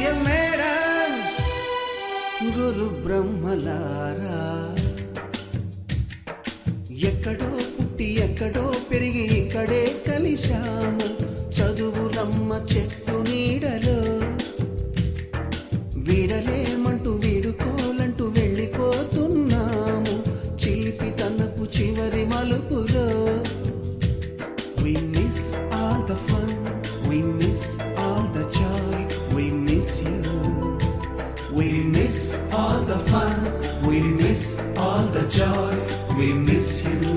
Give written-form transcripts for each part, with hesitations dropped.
Dear madams, గురు బ్రహ్మలారా, ఎక్కడో పుట్టి ఎక్కడో పెరిగి ఇక్కడే కలిశాము చదువులమ్మ చెట్టు నీడలో. వీడలేమంటూ వీడుకోలంటూ వెళ్ళిపోతున్నాము చిలిపి తనపు చివరి మలుపులో. We miss all the fun, we miss all the joy, we miss you. We miss all the fun, we miss all the joy, we miss you.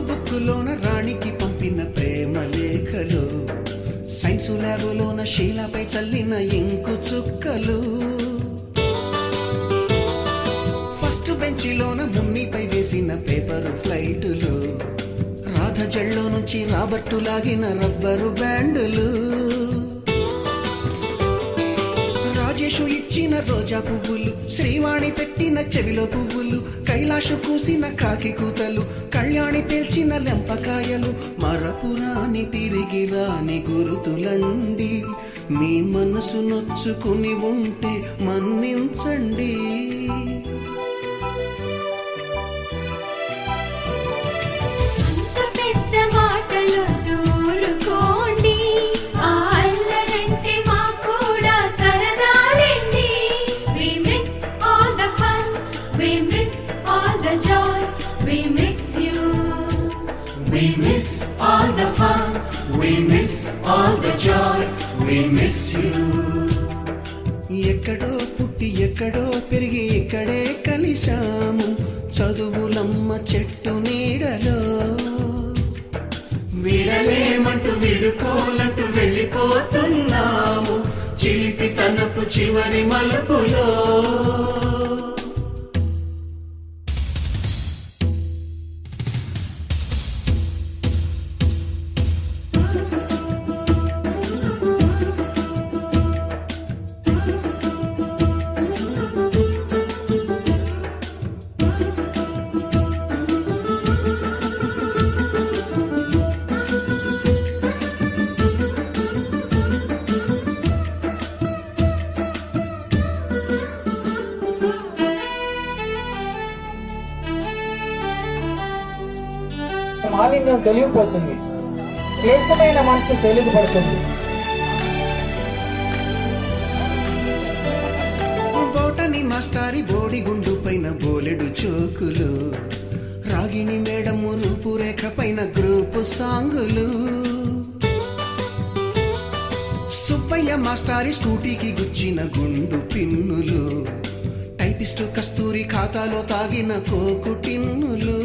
బుక్కులోన రాణికి పంపిన ప్రేమ లేఖలు, సైన్సు ల్యాబులోన శీలాపై చల్లిన ఇంకు చుక్కలు, ఫస్ట్ బెంచిలోన మున్నిపై వేసిన పేపరు ఫ్లైటులు, రాధ జల్లో నుంచి రాబర్టు లాగిన rubber బ్యాండులు, Rajesh ఇచ్చిన రోజా పువ్వులు, శ్రీవాణి పెట్టిన చెవిలో పువ్వులు, కైలాషు కూసిన కాకి కూతలు, కళ్యాణి పేల్చిన లెంపకాయలు, మరపురాని తిరిగి రాని గురుతులండి. మీ మనసు నొచ్చుకుని ఉంటే మన్నించండి. We miss all the fun, we miss all the joy, we miss you. ఎక్కడో పుట్టి ఎక్కడో పెరిగి ఇక్కడే కలిశాము చదువులమ్మ చెట్టు నీడలో. వీడలేమంటూ వీడుకోలంటూ వెళ్ళిపోతున్నాము చిలిపి తనపు చివరి మలుపులో. మాలిన్యం తెలియపోతుంది, క్లేశమైన మనసు తెలుగుపడుతుంది. బోటని మాస్టారి బోడిగుండు పైన బోలెడు చోకులు, రాగిణి మేడము రూపురేఖ పైన గ్రూపు సాంగులు, సుబ్బయ్య మాస్టారి స్కూటీకి గుచ్చిన గుండు పిన్నులు, టైపిస్టు కస్తూరి ఖాతాలో తాగిన కోకు టిన్నులు.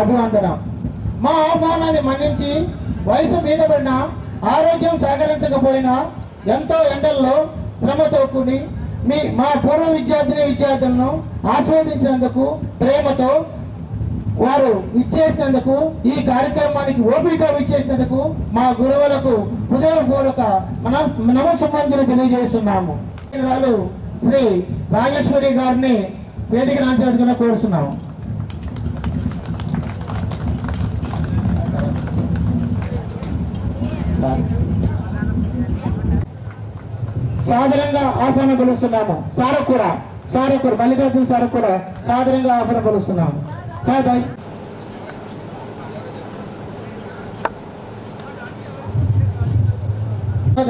అభివందనం. మా ఆహ్వానాన్ని మన్నించి వయసు మీద పడిన ఆరోగ్యం సహకరించకపోయినా ఎంతో ఎండల్లో శ్రమతో కూడి మా పూర్వ విద్యార్థులను ఆస్వాదించినందుకు, ప్రేమతో వారు ఇచ్చేసినందుకు, ఈ కార్యక్రమానికి ఓపికగా ఇచ్చేసినందుకు మా గురువులకు హృదయపూర్వక నమస్సుమంజలు తెలియజేస్తున్నాము. వాళ్ళు శ్రీ రాజేశ్వరి గారిని వేదిక రాంచవలసిందిగా కోరుతున్నాము. సాధారణంగా ఆహ్వానం పిలుస్తున్నాము. సారకూర మల్లికార్జున సారకూర సాధారణంగా ఆహ్వానం పిలుస్తున్నాము.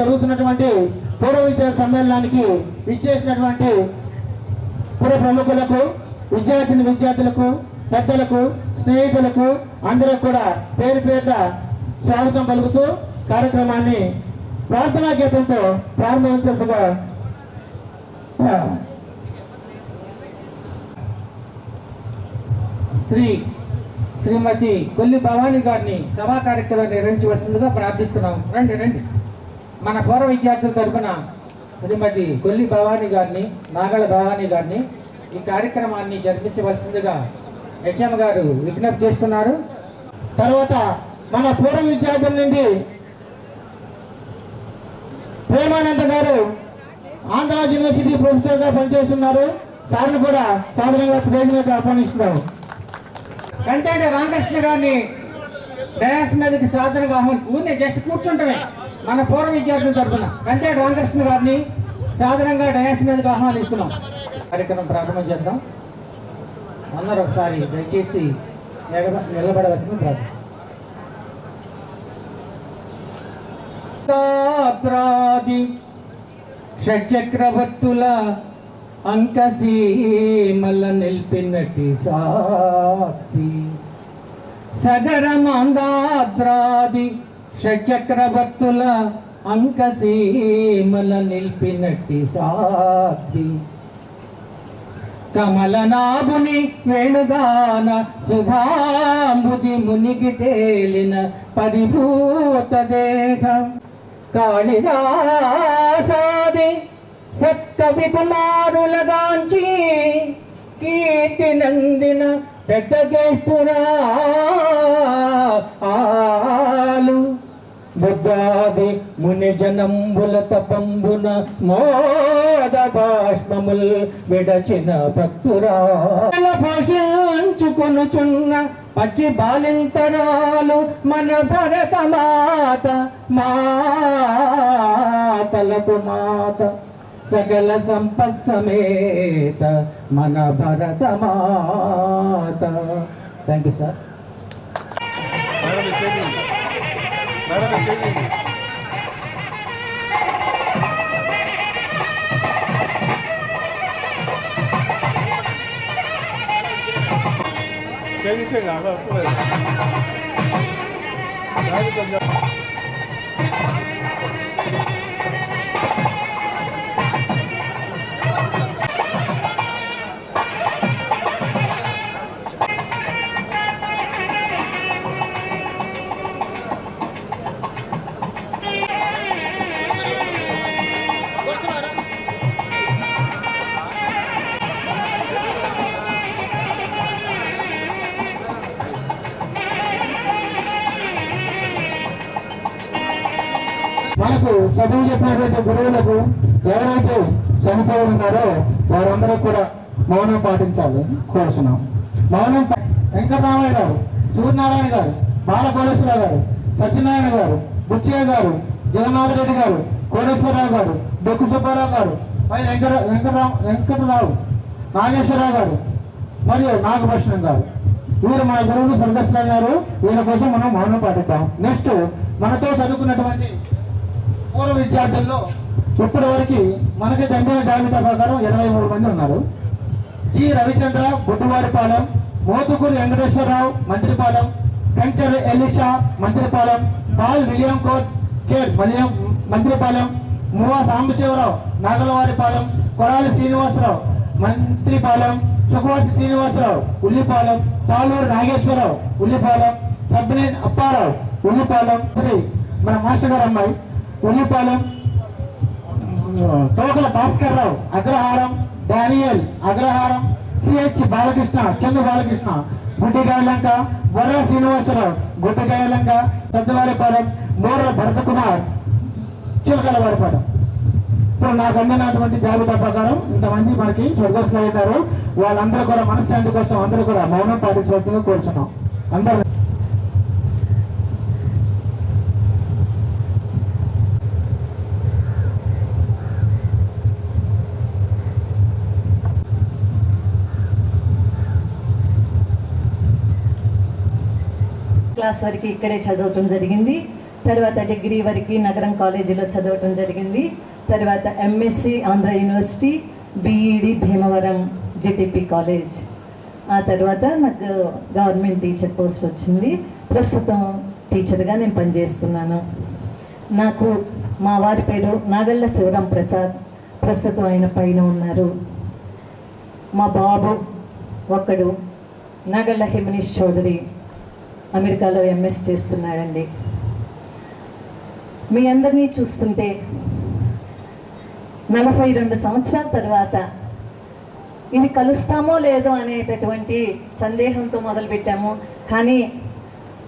జరుగుతున్నటువంటి పూర్వ విద్యా సమ్మేళనానికి ఇచ్చేసినటువంటి పూర్వ ప్రముఖులకు, విద్యార్థులకు, పెద్దలకు, స్నేహితులకు అందరూ కూడా పేరు పేరున స్వాగతం పలుకుతూ కార్యక్రమాన్ని ప్రార్థనా గీతంతో ప్రారంభించేందుగా శ్రీమతి కొల్లి భవానీ గారిని సభా కార్యక్రమాన్ని నిర్వహించవలసిందిగా ప్రార్థిస్తున్నాం. రండి. మన పూర్వ విద్యార్థుల తరఫున శ్రీమతి కొల్లి భవానీ గారిని, నాగళ భవానీ గారిని ఈ కార్యక్రమాన్ని జరిపించవలసిందిగా హెచ్ఎం గారు విజ్ఞప్తి చేస్తున్నారు. తర్వాత మన పూర్వ విద్యార్థుల నుండి ప్రేమానంద గారు ఆంధ్రరాజ్ యూనివర్సిటీ ప్రొఫెసర్గా పనిచేస్తున్నారు. సార్లు కూడా సాధారణంగా ప్రయోజనంగా ఆహ్వానిస్తున్నాము. కంటేటి రామకృష్ణ గారిని డయాస్ మీదకి సాధనగా ఊరిని జస్ట్ కూర్చుంటమే మన పూర్వ విద్యార్థుల తరఫున కంటేటి రామకృష్ణ గారిని సాధారణంగా డయాస్ మీదకి ఆహ్వానిస్తున్నాం. కార్యక్రమం ప్రారంభం చేద్దాం. అందరూ ఒకసారి దయచేసి నిలబడవలసిన ప్రార్థన. షట్చక్రవర్తుల అంకసీమల నిల్పినటి సాక్షి సగరమాందాద్రాది షట్చక్రవర్తుల అంకసీమల నిల్పినటి సాక్షి కమలనాభుని వేణుగాన సుధాంబుది మునిగి తేలిన పరిభూత దేహం కాళిదాసాది సత్కవి కుమారులగాంచి కీర్తి నందిన పెద్దగేస్తురాలు బుద్ధాది ముని జనంబుల తపంబున మోద బాష్పముల్ విడచిన భక్తురాల పోషించుకొనుచున్న పచ్చి బాలింతరాలు మన భరత మాత మాతలకు మాత సకల సంపస్సమేత మన భరత మాత. Thank you sir. మనకు చదువు చెప్పినటువంటి గురువులకు ఎవరైతే చనిపోయి ఉన్నారో వారందరూ కూడా మౌనం పాటించాలి కోరుతున్నాం. మౌనం వెంకటరామయ్య గారు, సూర్యనారాయణ గారు, బాలకోటేశ్వరరావు గారు, సత్యనారాయణ గారు, బుచ్చయ్య గారు, జగన్నాథ రెడ్డి గారు, కోటేశ్వరరావు గారు, డొక్కు సుబ్బారావు గారు, వెంకటరావు, నాగేశ్వరరావు గారు మరియు నాగభూషణం గారు, వీరు మన గురువులు స్వర్గస్థులైనారు. వీళ్ళ కోసం మనం మౌనం పాటిద్దాం. నెక్స్ట్ మనతో చదువుకున్నటువంటి పూర్వ విద్యార్థుల్లో ఇప్పటి వరకు మనకి దండిన జాబితా ప్రకారం 23 మంది ఉన్నారు. G Ravichandra Budduvaripalem, Mothukuri Venkateswararao Mantripalem, Kanchar Elisha Mantripalem, Paul William కోట్ కేర్ మంత్రిపాలెం, మువా సాంబశివరావు నాగలవారిపాలెం, కొడాలి శ్రీనివాసరావు మంత్రిపాలెం, సుఖవాసి శ్రీనివాసరావు ఉల్లిపాలెం, తాళూరు నాగేశ్వరరావు ఉల్లిపాలెం, సబ్బినేని అప్పారావు ఉల్లిపాలెం, శ్రీ మన మాస్టర్ గారు అమ్మాయి ఉల్లిపాలెం, తోకల భాస్కర్ రావు అగ్రహారం, డానియల్ అగ్రహారం, సిహెచ్ బాలకృష్ణ చంద్ర బాలకృష్ణ గుడ్డిగాయలంక, బొర్ర శ్రీనివాసరావు గుడ్డిగాయలంక, సజ్జవారిపాలెం, మోర్ర భరతకుమార్ చిలకలవారిపాలెం. ఇప్పుడు నాకు అందినటువంటి జాబితా ప్రకారం ఇంతమంది మనకి స్వర్గస్థులు అవుతారు. వాళ్ళందరూ కూడా మనశ్శాంతి కోసం అందరూ కూడా మౌనం పాటించవలసిందిగా కోరుచున్నాం. అందరూ క్లాస్ వరకు ఇక్కడే చదవటం జరిగింది. తర్వాత డిగ్రీ వరకు నగరం కాలేజీలో చదవటం జరిగింది. తర్వాత MSc Andhra university, BEd Bhimavaram GTP college. ఆ తర్వాత నాకు గవర్నమెంట్ టీచర్ పోస్ట్ వచ్చింది. ప్రస్తుతం టీచర్గా నేను పనిచేస్తున్నాను. నాకు మా వారి పేరు నాగళ్ళ శివరాం ప్రసాద్. ప్రస్తుతం ఆయన పైన ఉన్నారు. మా బాబు ఒక్కడు నాగళ్ళ హిమనీష్ చౌదరి అమెరికాలో ఎంఎస్ చేస్తున్నాడండి. మీ అందరినీ చూస్తుంటే 42 సంవత్సరాల తర్వాత ఇది కలుస్తామో లేదో అనేటటువంటి సందేహంతో మొదలుపెట్టాము. కానీ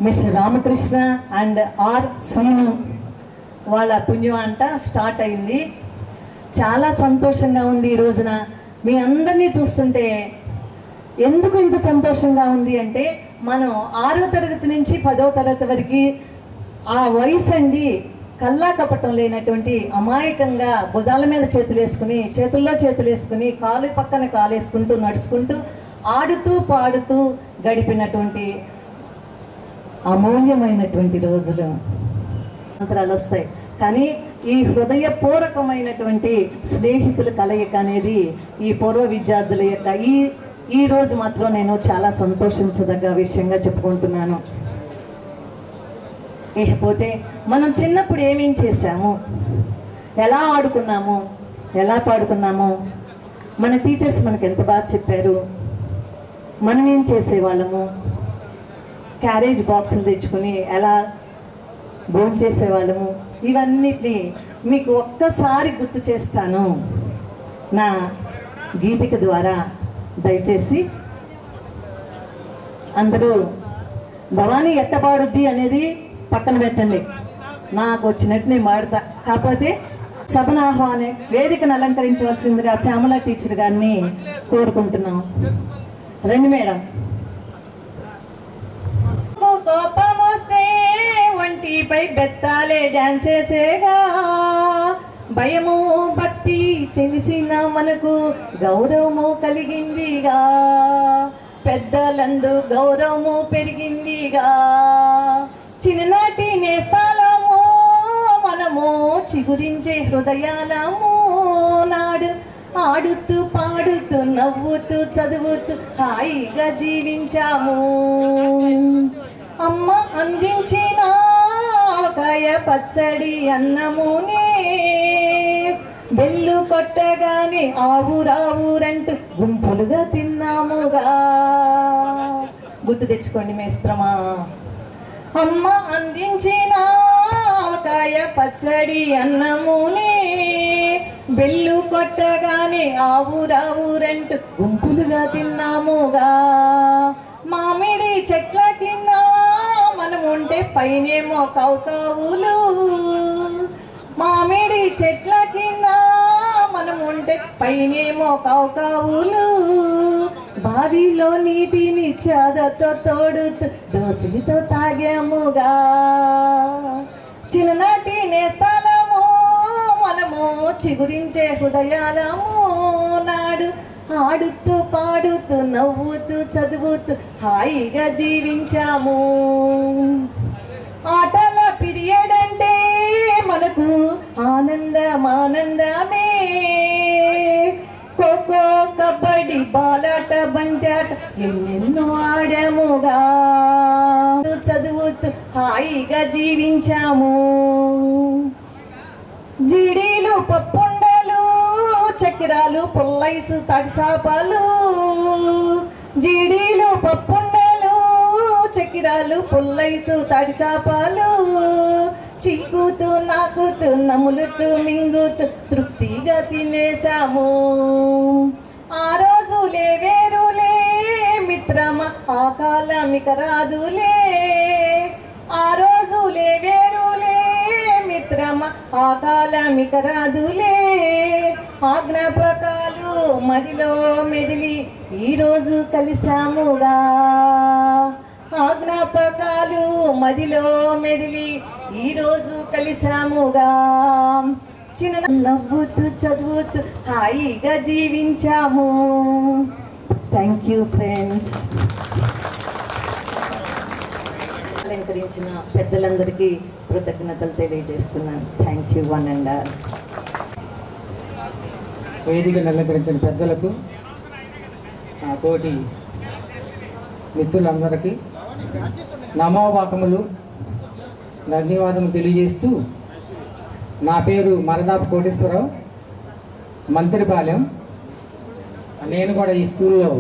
mister Ramakrishna and R Srinu వాళ్ళ పుణ్యం అంట స్టార్ట్ అయింది. చాలా సంతోషంగా ఉంది ఈ రోజున మీ అందరినీ చూస్తుంటే. ఎందుకు ఇంత సంతోషంగా ఉంది అంటే, మనం 6వ తరగతి నుంచి 10వ తరగతి వరకు ఆ వయసు అండి కల్లా కపటం లేనటువంటి అమాయకంగా భుజాల మీద చేతులు వేసుకుని, చేతుల్లో చేతులు వేసుకుని, కాలు పక్కన కాలు వేసుకుంటూ నడుచుకుంటూ ఆడుతూ పాడుతూ గడిపినటువంటి అమూల్యమైనటువంటి రోజులు అంతరాలు వస్తాయి. కానీ ఈ హృదయపూర్వకమైనటువంటి స్నేహితుల కలయిక అనేది ఈ పూర్వ విద్యార్థుల యొక్క ఈ రోజు మాత్రం నేను చాలా సంతోషించదగ్గ విషయంగా చెప్పుకుంటున్నాను. ఇకపోతే మనం చిన్నప్పుడు ఏమేం చేశాము, ఎలా ఆడుకున్నాము, ఎలా పాడుకున్నాము, మన టీచర్స్ మనకు ఎంత బాగా చెప్పారు, మనం ఏం చేసేవాళ్ళము, క్యారేజ్ బాక్సులు తెచ్చుకుని ఎలా భోజనం చేసేవాళ్ళము, ఇవన్నిటినీ మీకు ఒక్కసారి గుర్తు చేస్తాను నా గీతిక ద్వారా. దయచేసి అందరూ భవానీ ఎట్ట పాడుద్ది అనేది పక్కన పెట్టండి, నాకు వచ్చినట్టు నేను పాడతా. కాకపోతే సభను ఆహ్వానే వేదికను అలంకరించవలసిందిగా శ్యామల టీచర్ గారిని కోరుకుంటున్నాం. రండి మేడం. కోపం వస్తే ఒంటిపై బెత్తాలే డాన్స్ చేసేగా, భయము భక్తి తెలిసిన మనకు గౌరవము కలిగిందిగా, పెద్దలందు గౌరవము పెరిగిందిగా, చిన్ననాటి నేస్తాలము మనము చిగురించే హృదయాలము నాడు ఆడుతూ పాడుతూ నవ్వుతూ చదువుతూ హాయిగా జీవించాము. అమ్మ అందించిన ఆవకాయ పచ్చడి అన్నమునే బెల్లు కొట్టగానే ఆవురావురంటూ గుంపులుగా తిన్నాముగా. గుర్తు తెచ్చుకోండి మేస్త్రమా. అమ్మ అందించిన ఆవకాయ పచ్చడి అన్నమునే బెల్లు కొట్టగానే ఆవురావురంటూ గుంపులుగా తిన్నాముగా. మామిడి చెట్ల కింద మనం ఉంటే పైనేమో కౌకావులు, మామిడి చెట్ల కింద మనం ఉంటే పైనేమో కౌకావులు, బావిలో నీటిని చాదతో తోడుతూ దోసులతో తాగాముగా. చిన్ననాటి నేస్తాలము మనము చిగురించే హృదయాలము నాడు ఆడుతూ పాడుతూ నవ్వుతూ చదువుతూ హాయిగా జీవించాము. ఆటల పీరియడ్ అంటే మనకు ఆనందమే. ఖోఖో కబడ్డీ బాలాట బంతాట ఎన్నెన్నో ఆడాముగా. చదువుతూ హాయిగా జీవించాము. జీడీలు పప్పుండలు చెక్క చక్కెరాలు పుల్లైసు తాటి చేపలు జీడీలు పప్పుండలు చక్కెరాలు పుల్లైసు తాటి చేపలు చీకుతూ నాకుతూ నములుతూ మింగుతూ తృప్తిగా తినేసాము. ఆ రోజులే వేరులే మిత్రమా ఆ కాలమిక రాదులే. ఆ రోజులే వేరులే మిత్రమా ఆ కాలమిక రాదులే. ఆ జ్ఞాపకాలు మదిలో మెదిలి ఈరోజు కలిసాముగా. ఆ జ్ఞాపకాలు మదిలో మెదిలి ఈరోజు కలిసాముగా. చిన్న నవ్వుతూ చదువుతూ హాయిగా జీవించాము. Thank you friends. అలంకరించిన పెద్దలందరికీ కృతజ్ఞతలు తెలియజేస్తున్నాను. Thank you one and all. వేదికను అలంకరించిన పెద్దలకు, నా తోటి మిత్రులందరికీ నమోవాకములు, ధన్యవాదములు తెలియజేస్తూ, నా పేరు మరదాపు కోటేశ్వరరావు, మంత్రిపాలెం. నేను కూడా ఈ స్కూల్లో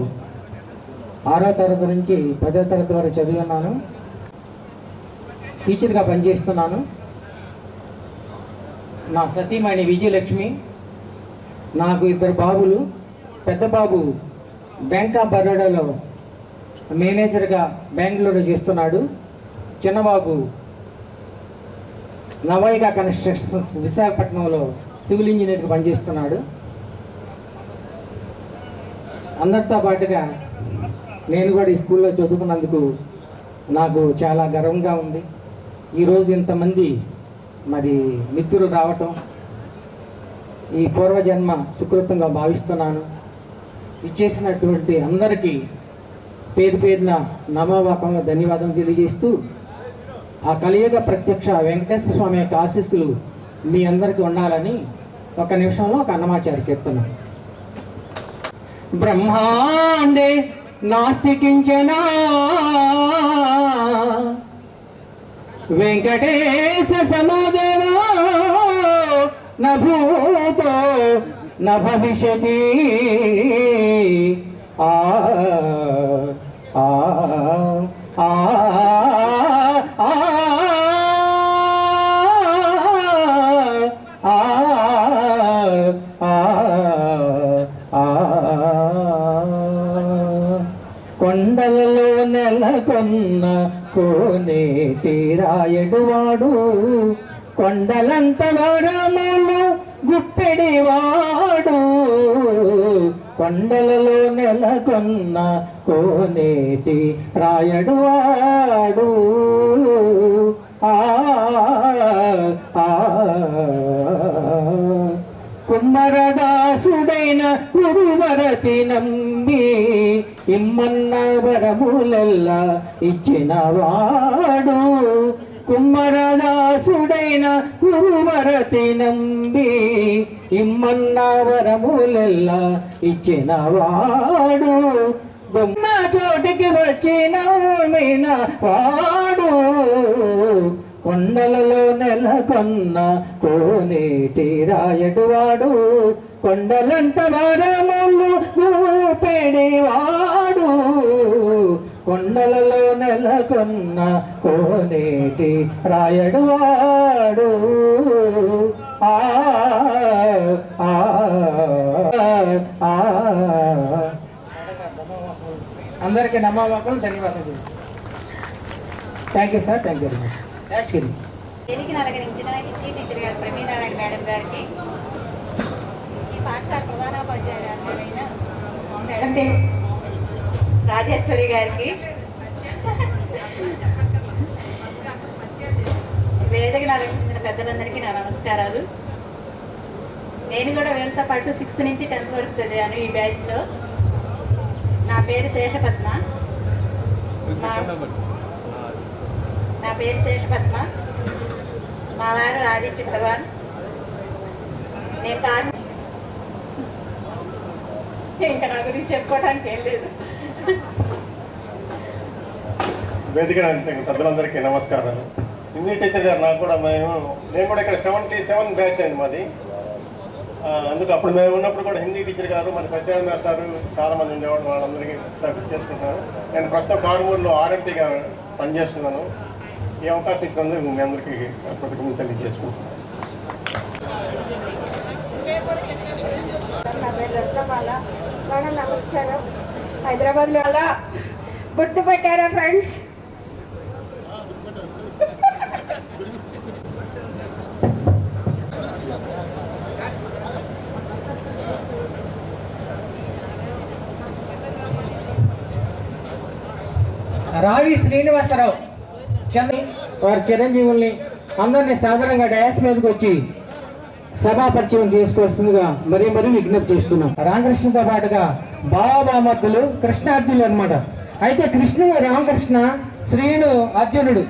6వ తరగతి నుంచి 10వ తరగతి వరకు చదివిన్నాను. టీచర్గా పనిచేస్తున్నాను. నా సతీమణి విజయలక్ష్మి, నాకు 2 బాబులు. పెద్ద బాబు బ్యాంక్ ఆఫ్ బరోడాలో మేనేజర్గా బెంగళూరు చేస్తున్నాడు. చిన్నబాబు నవైగా కన్స్ట్రక్షన్స్ విశాఖపట్నంలో సివిల్ ఇంజనీర్గా పనిచేస్తున్నాడు. అందరితో పాటుగా నేను కూడా ఈ స్కూల్లో చదువుకున్నందుకు నాకు చాలా గర్వంగా ఉంది. ఈరోజు ఇంతమంది మరి మిత్రులు రావటం ఈ పూర్వజన్మ సుకృతంగా భావిస్తున్నాను. ఇచ్చేసినటువంటి అందరికీ పేరు పేరున నమోవాకంలో ధన్యవాదం తెలియజేస్తూ, ఆ కలియుగ ప్రత్యక్ష వెంకటేశ్వర స్వామి యొక్క ఆశీస్సులు మీ అందరికీ ఉండాలని ఒక నిమిషంలో ఒక అన్నమాచారి కీర్తన. బ్రహ్మాండే నాస్తికించనా వెంకటేశ సమోదేవో న భూతో న భవిష్యతి. ఆ ఆ ఆ కొండలలో నెలకొన్న కోనేటి రాయడువాడు, కొండలంత వరములు గుప్పెడివాడు. కొండలలో నెలకొన్న కోనేటి రాయడువాడు. ఆ కుమ్మరదాసుడైన గురువరతి నమ్మి ఇమ్మన్న వరములెల్లా ఇచ్చినవాడు. కుమ్మరదాసుడైన గురువరతి నమ్మి ఇమ్మన్న వరములెల్లా ఇచ్చినవాడు. దొన్న చోటికి వచ్చిన మీన వాడు, కొండలలో నెలకొన్న కోనేటి రాయడువాడు. కొండలంత వరములు గూపెడివాడు, కొండలలో నెలకొన్న కోనేటి రాయడువాడు. ఆ ఆ ఆ అందరికీ నమ్మవాకం ధన్యవాదాలు. Thank you sir. Thank you very much. దీనికి అలంకరించిన హిందీ టీచర్ గారు ప్రమీనారాయణ మేడం గారికి, ఈ పాఠశాల ప్రధానోపాధ్యాయురాలైన మేడం పేరు రాజేశ్వరి గారికి, వేదికను అలంకరించిన పెద్దలందరికీ నా నమస్కారాలు. నేను కూడా వీళ్ళతో పాటు 6th నుంచి 10th వరకు చదివాను ఈ బ్యాచ్లో. నా పేరు శేషపద్మ. నా పేరు శేషపద్మ. మా వారు ఆదిత్య భగవాన్. నేను ఇంకా నా గురించి చెప్పుకోవడానికి ఏం లేదు. వేదిక పెద్దలందరికీ నమస్కారాలు. హిందీ టీచర్ గారు నాకు కూడా నేను కూడా ఇక్కడ 77 బ్యాచ్ అండి మాది. అందుకు అప్పుడు మేము ఉన్నప్పుడు కూడా హిందీ టీచర్ గారు మరి సత్యనారాయణ మాస్టారు చాలామంది ఉండేవాళ్ళు, వాళ్ళందరికీ ఒకసారి గుర్తు చేసుకుంటున్నాను. నేను ప్రస్తుతం కారుమూరులో ఆర్ఎంపీగా పనిచేస్తున్నాను. ఈ అవకాశం ఇచ్చినందుకు మీ అందరికీ కృతజ్ఞతలు తెలియజేసుకుంటున్నాను. నా పేరు రత్నమాల. మేడం నమస్కారం. హైదరాబాద్లో అలా గుర్తుపెట్టారా ఫ్రెండ్స్? రావి శ్రీనివాసరావు వారి చిరంజీవుల్ని అందరినీ సాధారణంగా డయాస్ మీదకి వచ్చి సభా పరిచయం చేసుకోవాల్సిందిగా మరీ విజ్ఞప్తి చేస్తున్నాం. రామకృష్ణతో పాటుగా బాబామద్దులు కృష్ణార్జునులు అన్నమాట. అయితే కృష్ణుడు రామకృష్ణ, శ్రీను అర్జునుడు.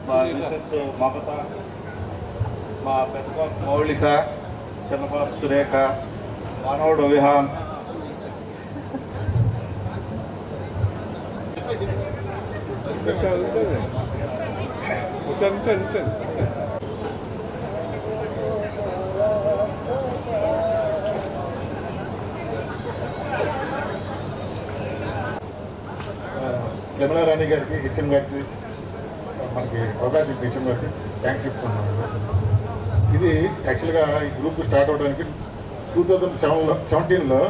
మా మిస్సెస్ మమత, మా పెద్ద పాప మౌళిక, చిన్న పాప సురేఖ, మనవడు విహాన్, ప్రమిళ రాణి గారికి, హెచ్ఎం గారికి, మనకి అవకాశం ఇచ్చిన హెచ్ఎం గారికి థ్యాంక్స్ చెప్పుకున్నాను. ఇది యాక్చువల్గా ఈ గ్రూప్ స్టార్ట్ అవడానికి 2017లో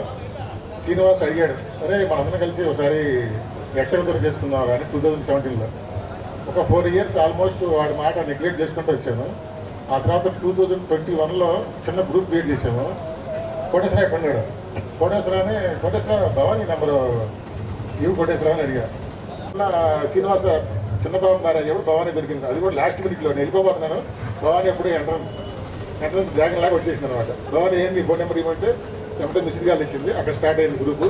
శ్రీనివాస్ అడిగాడు, అరే మనందరం కలిసి ఒకసారి యాక్టివ్గా చేసుకుందాం అని. 2017లో ఒక 4 years ఆల్మోస్ట్ వాడి మాట నెగ్లెక్ట్ చేసుకుంటూ వచ్చాను. ఆ తర్వాత 2021లో చిన్న గ్రూప్ క్రియేట్ చేసాము. కోటేశ్వర ఎక్కడ ఉన్నాడు? కోటేశ్వర భవానీ నెంబరు కోటేశ్వర అని అడిగా. శ్రీనివాస చిన్నబాబు మ్యారేజ్ అప్పుడు భవానీ దొరికింది. అది కూడా లాస్ట్ మినిట్లో నేను వెళ్ళిపోతున్నాను. భవానీ అప్పుడే ఎంట్రన్స్ డ్రాగన్ లాగా వచ్చేసింది అనమాట. భవానీ ఏంటి ఫోన్ నెంబర్ ఇవ్వమంటే వెంటనే మిస్డ్ కాల్ ఇచ్చింది. అక్కడ స్టార్ట్ అయింది గ్రూపు.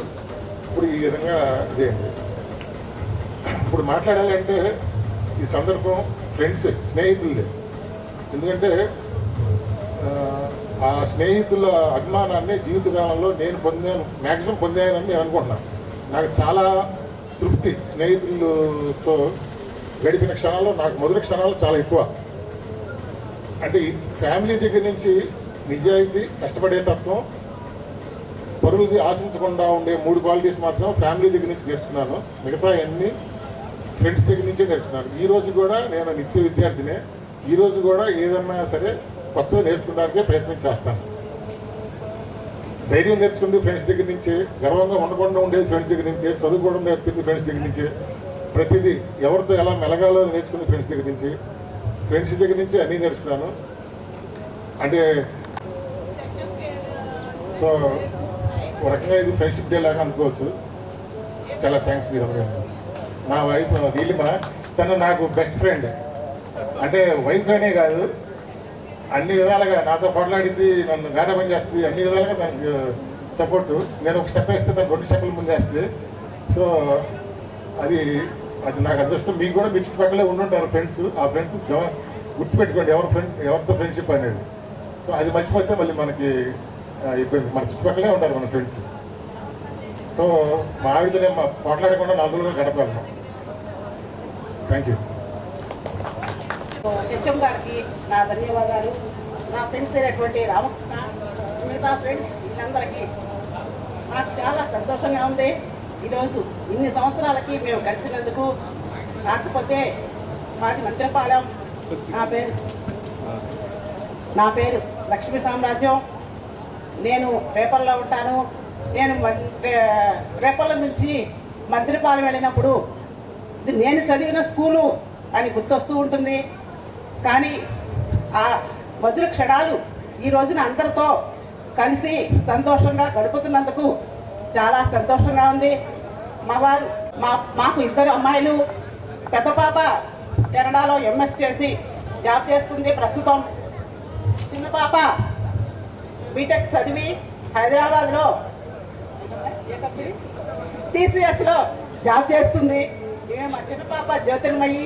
ఇప్పుడు ఈ విధంగా ఇదేంటి ఇప్పుడు మాట్లాడాలంటే ఈ సందర్భం ఫ్రెండ్స్, స్నేహితులది. ఎందుకంటే ఆ స్నేహితుల అభిమానాన్ని జీవితకాలంలో నేను మ్యాక్సిమం పొందానని నేను అనుకుంటున్నాను. నాకు చాలా తృప్తి. స్నేహితులతో గడిపిన క్షణాలు నాకు మొదటి క్షణాలు చాలా ఎక్కువ. అంటే ఫ్యామిలీ దగ్గర నుంచి నిజాయితీ, కష్టపడే తత్వం, పరువుది ఆశించకుండా ఉండే 3 క్వాలిటీస్ మాత్రం ఫ్యామిలీ దగ్గర నుంచి నేర్చుకున్నాను. మిగతా అన్నీ ఫ్రెండ్స్ దగ్గర నుంచే నేర్చుకున్నాను. ఈరోజు కూడా నేను నిత్య విద్యార్థినే. ఈరోజు కూడా ఏదన్నా సరే కొత్తగా నేర్చుకోవడానికే ప్రయత్నం చేస్తాను. ధైర్యం నేర్చుకుంది ఫ్రెండ్స్ దగ్గర నుంచే, గర్వంగా ఉండకుండా ఉండేది ఫ్రెండ్స్ దగ్గర నుంచే, చదువుకోవడం నేర్పింది ఫ్రెండ్స్ దగ్గర నుంచే, ప్రతిదీ ఎవరితో ఎలా మెలగాలో నేర్చుకుంది ఫ్రెండ్స్ దగ్గర నుంచి. ఫ్రెండ్స్ దగ్గర నుంచి అన్నీ నేర్చుకున్నాను. అంటే సో ఒక రకంగా ఇది ఫ్రెండ్షిప్ డే లాగా అనుకోవచ్చు. చాలా థ్యాంక్స్ మీరందరూ. నా వైఫ్ నీలిమ, తను నాకు బెస్ట్ ఫ్రెండ్. అంటే వైఫ్ అనే కాదు, అన్ని విధాలుగా నాతో పోట్లాడింది, నన్ను గారాబం చేస్తుంది, అన్ని విధాలుగా దానికి సపోర్టు. నేను ఒక స్టెప్ వేస్తే తను 2 స్టెప్పుల ముందు వేస్తుంది. సో అది నాకు అదృష్టం. మీకు కూడా మీ చుట్టుపక్కలే ఉండుంటారు ఫ్రెండ్స్. ఆ ఫ్రెండ్స్ గుర్తుపెట్టుకోండి, ఎవరితో ఫ్రెండ్షిప్ అనేది. అది మర్చిపోతే మళ్ళీ మనకి ఇబ్బంది. మన చుట్టుపక్కలే ఉంటారు మన ఫ్రెండ్స్. సో మా ఆవిడతోనే పోట్లాడకుండా 4 రోజులుగా గడపగలను. Thank you. హెచ్ఎం గారికి నా ధన్యవాదాలు. నా ఫ్రెండ్స్ అయినటువంటి రామకృష్ణ, మిగతా ఫ్రెండ్స్ వీళ్ళందరికీ నాకు చాలా సంతోషంగా ఉంది. ఈరోజు ఇన్ని సంవత్సరాలకి మేము కలిసినందుకు. కాకపోతే మాది మంత్రపాలెం. నా పేరు లక్ష్మీ సామ్రాజ్యం. నేను రేపల్లో ఉంటాను. నేను రేపల్ల నుంచి మంత్రిపాలెం వెళ్ళినప్పుడు ఇది నేను చదివిన స్కూలు అని గుర్తొస్తూ ఉంటుంది. కానీ ఆ మధుర క్షణాలు ఈ రోజున అందరితో కలిసి సంతోషంగా గడుపుతున్నందుకు చాలా సంతోషంగా ఉంది. మాకు 2 అమ్మాయిలు. పెద్ద పాప కెనడాలో ఎంఎస్ చేసి జాబ్ చేస్తుంది ప్రస్తుతం. చిన్న పాప బీటెక్ చదివి హైదరాబాద్లో టీసీఎస్లో జాబ్ చేస్తుంది. మా చిన్న పాప జ్యోతిర్మయి.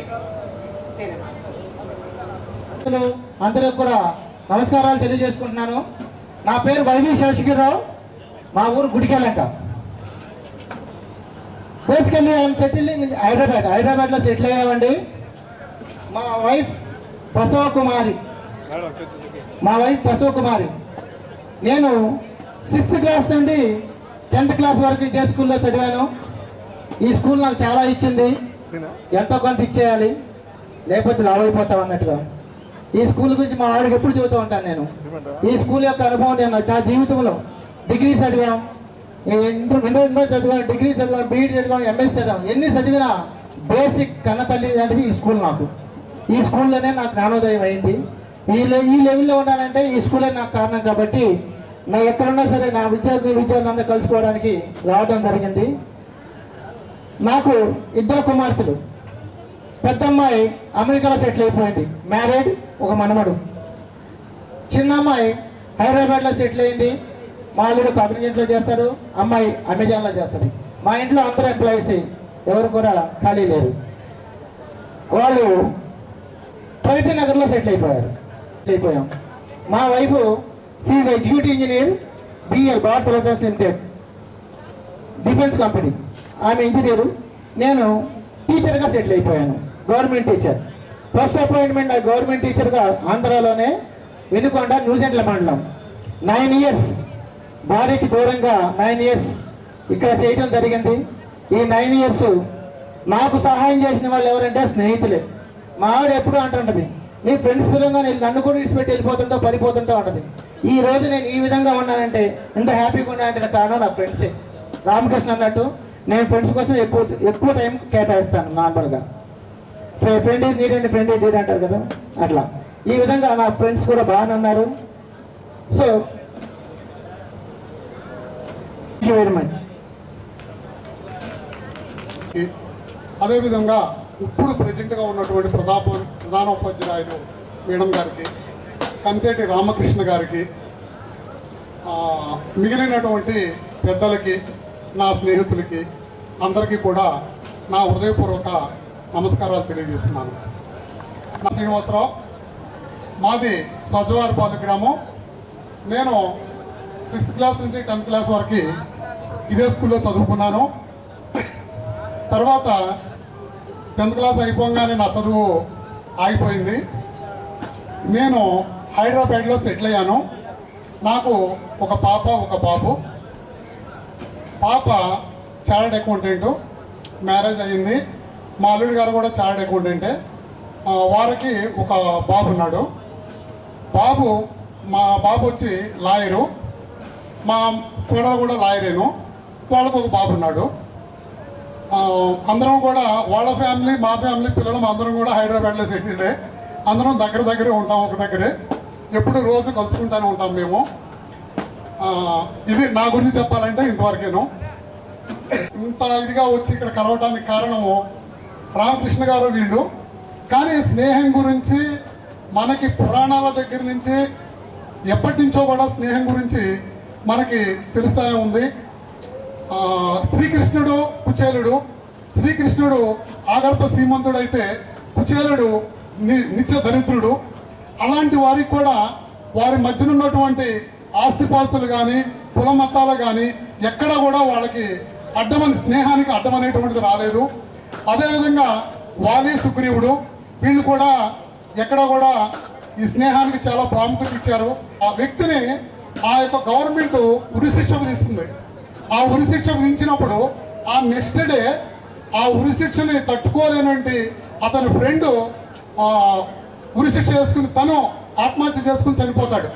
అందరికి కూడా నమస్కారాలు తెలియజేసుకుంటున్నాను. నా పేరు వైవి శేషగిరిరావు. మా ఊరు గుడికెలంక. బేసికల్లీ ఐఎమ్ సెటిల్ ఇన్ హైదరాబాద్లో సెటిల్ అయ్యామండి. మా వైఫ్ బసవ కుమారి. నేను 6th క్లాస్ నుండి 10th క్లాస్ వరకు ఇదే స్కూల్లో చదివాను. ఈ స్కూల్ నాకు చాలా ఇచ్చింది. ఎంతో కొంత ఇచ్చేయాలి, లేకపోతే లావ్ అయిపోతాం అన్నట్టుగా. ఈ స్కూల్ గురించి మా వాడికి ఎప్పుడు చెబుతూ ఉంటాను నేను. ఈ స్కూల్ యొక్క అనుభవం నేను నా జీవితంలో డిగ్రీ చదివాం, ఇంటర్ చదివాను, డిగ్రీ చదివాను, బీఈడి చదివాను, ఎంఎస్ చదివాను. ఎన్ని చదివినా బేసిక్ కన్న తల్లి లాంటిది ఈ స్కూల్ నాకు. ఈ స్కూల్లోనే నాకు జ్ఞానోదయం అయింది. ఈ లెవెల్లో ఉన్నానంటే ఈ స్కూలే నాకు కారణం. కాబట్టి నా ఎక్కడున్నా సరే నా విద్యార్థులందరూ కలుసుకోవడానికి రావడం జరిగింది. నాకు 2 కుమార్తెలు. పెద్ద అమ్మాయి అమెరికాలో సెటిల్ అయిపోయింది, మ్యారీడ్, ఒక మనమడు. చిన్న అమ్మాయి హైదరాబాద్లో సెటిల్ అయింది. మా అల్లుడు కాగ్నిజెంట్లో చేస్తాడు, అమ్మాయి అమెజాన్లో చేస్తాడు. మా ఇంట్లో అందరూ ఎంప్లాయీస్, ఎవరు కూడా ఖాళీ లేరు. వాళ్ళు ప్రగతి నగర్లో సెటిల్ అయిపోయాం. మా వైఫ్ సీఈ్ executive engineer, BL Bharat electronics limited, defence company. ఆమె ఇంజనీరు, నేను టీచర్గా సెటిల్ అయిపోయాను, గవర్నమెంట్ టీచర్. ఫస్ట్ అపాయింట్మెంట్ నాకు గవర్నమెంట్ టీచర్గా ఆంధ్రాలోనే వినుకొండ న్యూజిలాండ్ మండలం. 9 years భార్యకి దూరంగా 9 years ఇక్కడ చేయడం జరిగింది. ఈ 9 years నాకు సహాయం చేసిన వాళ్ళు ఎవరంటే స్నేహితులే. మా ఆవిడ ఎప్పుడూ అంటుంటుంది, నీ ఫ్రెండ్స్ పిల్లగా నన్ను కూడా విడిచిపెట్టి వెళ్ళిపోతుంటావు, పడిపోతుంటావు అంటది. ఈ రోజు నేను ఈ విధంగా ఉన్నానంటే, ఎంత హ్యాపీగా ఉన్నానంటే నా కారణం నా ఫ్రెండ్సే. రామకృష్ణ అన్నట్టు నేను ఫ్రెండ్స్ కోసం ఎక్కువ టైం కేటాయిస్తాను. నార్మల్గా friend is need and friend is need అంటారు కదా, అట్లా. ఈ విధంగా నా ఫ్రెండ్స్ కూడా బాగానే ఉన్నారు. So thank you very much. అదేవిధంగా ఇప్పుడు ప్రెజెంట్గా ఉన్నటువంటి ప్రధానోపాధ్యాయులు మేడం గారికి, కంతేటి రామకృష్ణ గారికి, మిగిలినటువంటి పెద్దలకి, నా స్నేహితులకి అందరికీ కూడా నా హృదయపూర్వక నమస్కారాలు తెలియజేస్తున్నాను. నా శ్రీనివాసరావు, మాది సజ్జవారిపాలెం గ్రామం. నేను 6th క్లాస్ నుంచి 10th క్లాస్ వరకు ఇదే స్కూల్లో చదువుకున్నాను. తర్వాత 10th క్లాస్ అయిపోగానే నా చదువు ఆగిపోయింది. నేను హైదరాబాద్లో సెటిల్ అయ్యాను. నాకు ఒక పాప, ఒక బాబు. పాప చార్టెడ్ అకౌంటెంట్, మ్యారేజ్ అయ్యింది. మా అల్లుడి గారు కూడా చార్టెడ్ అకౌంటెంటే. వారికి ఒక బాబు ఉన్నాడు. మా బాబు వచ్చి లాయరు, మా కోడలు కూడా లాయరేను. వాళ్ళకు ఒక బాబు ఉన్నాడు. అందరం కూడా వాళ్ళ ఫ్యామిలీ, మా ఫ్యామిలీ పిల్లలు అందరం కూడా హైదరాబాద్లో సెటిల్డే. అందరం దగ్గరే ఉంటాం, ఒక దగ్గరే. ఎప్పుడు రోజు కలుసుకుంటూనే ఉంటాం మేము. ఇది నా గురించి చెప్పాలంటే ఇంతవరకేను. ఇంత ఇదిగా వచ్చి ఇక్కడ కలవటానికి కారణము రామకృష్ణ గారు, వీళ్ళు. కానీ స్నేహం గురించి మనకి పురాణాల దగ్గర నుంచి ఎప్పటి నుంచో కూడా స్నేహం గురించి మనకి తెలుస్తూనే ఉంది. శ్రీకృష్ణుడు, కుచేలుడు. శ్రీకృష్ణుడు ఆగర్భ శ్రీమంతుడైతే కుచేలుడు నిత్య దరిద్రుడు. అలాంటి వారికి కూడా వారి మధ్యన ఉన్నటువంటి ఆస్తిపాస్తులు కానీ, కుల మతాలు కానీ ఎక్కడ కూడా వాళ్ళకి స్నేహానికి అడ్డం అనేటువంటిది రాలేదు. అదేవిధంగా వాలి, సుగ్రీవుడు, వీళ్ళు కూడా ఎక్కడ కూడా ఈ స్నేహానికి చాలా ప్రాముఖ్యత ఇచ్చారు. ఆ వ్యక్తిని ఆ యొక్క గవర్నమెంట్ ఉరిశిక్ష విధిస్తుంది. ఆ ఉరిశిక్ష విధించినప్పుడు ఆ నెక్స్ట్ డే ఆ ఉరిశిక్షని తట్టుకోలేనంటి అతని ఫ్రెండ్ ఉరిశిక్ష చేసుకుని తను ఆత్మహత్య చేసుకుని చనిపోతాడు.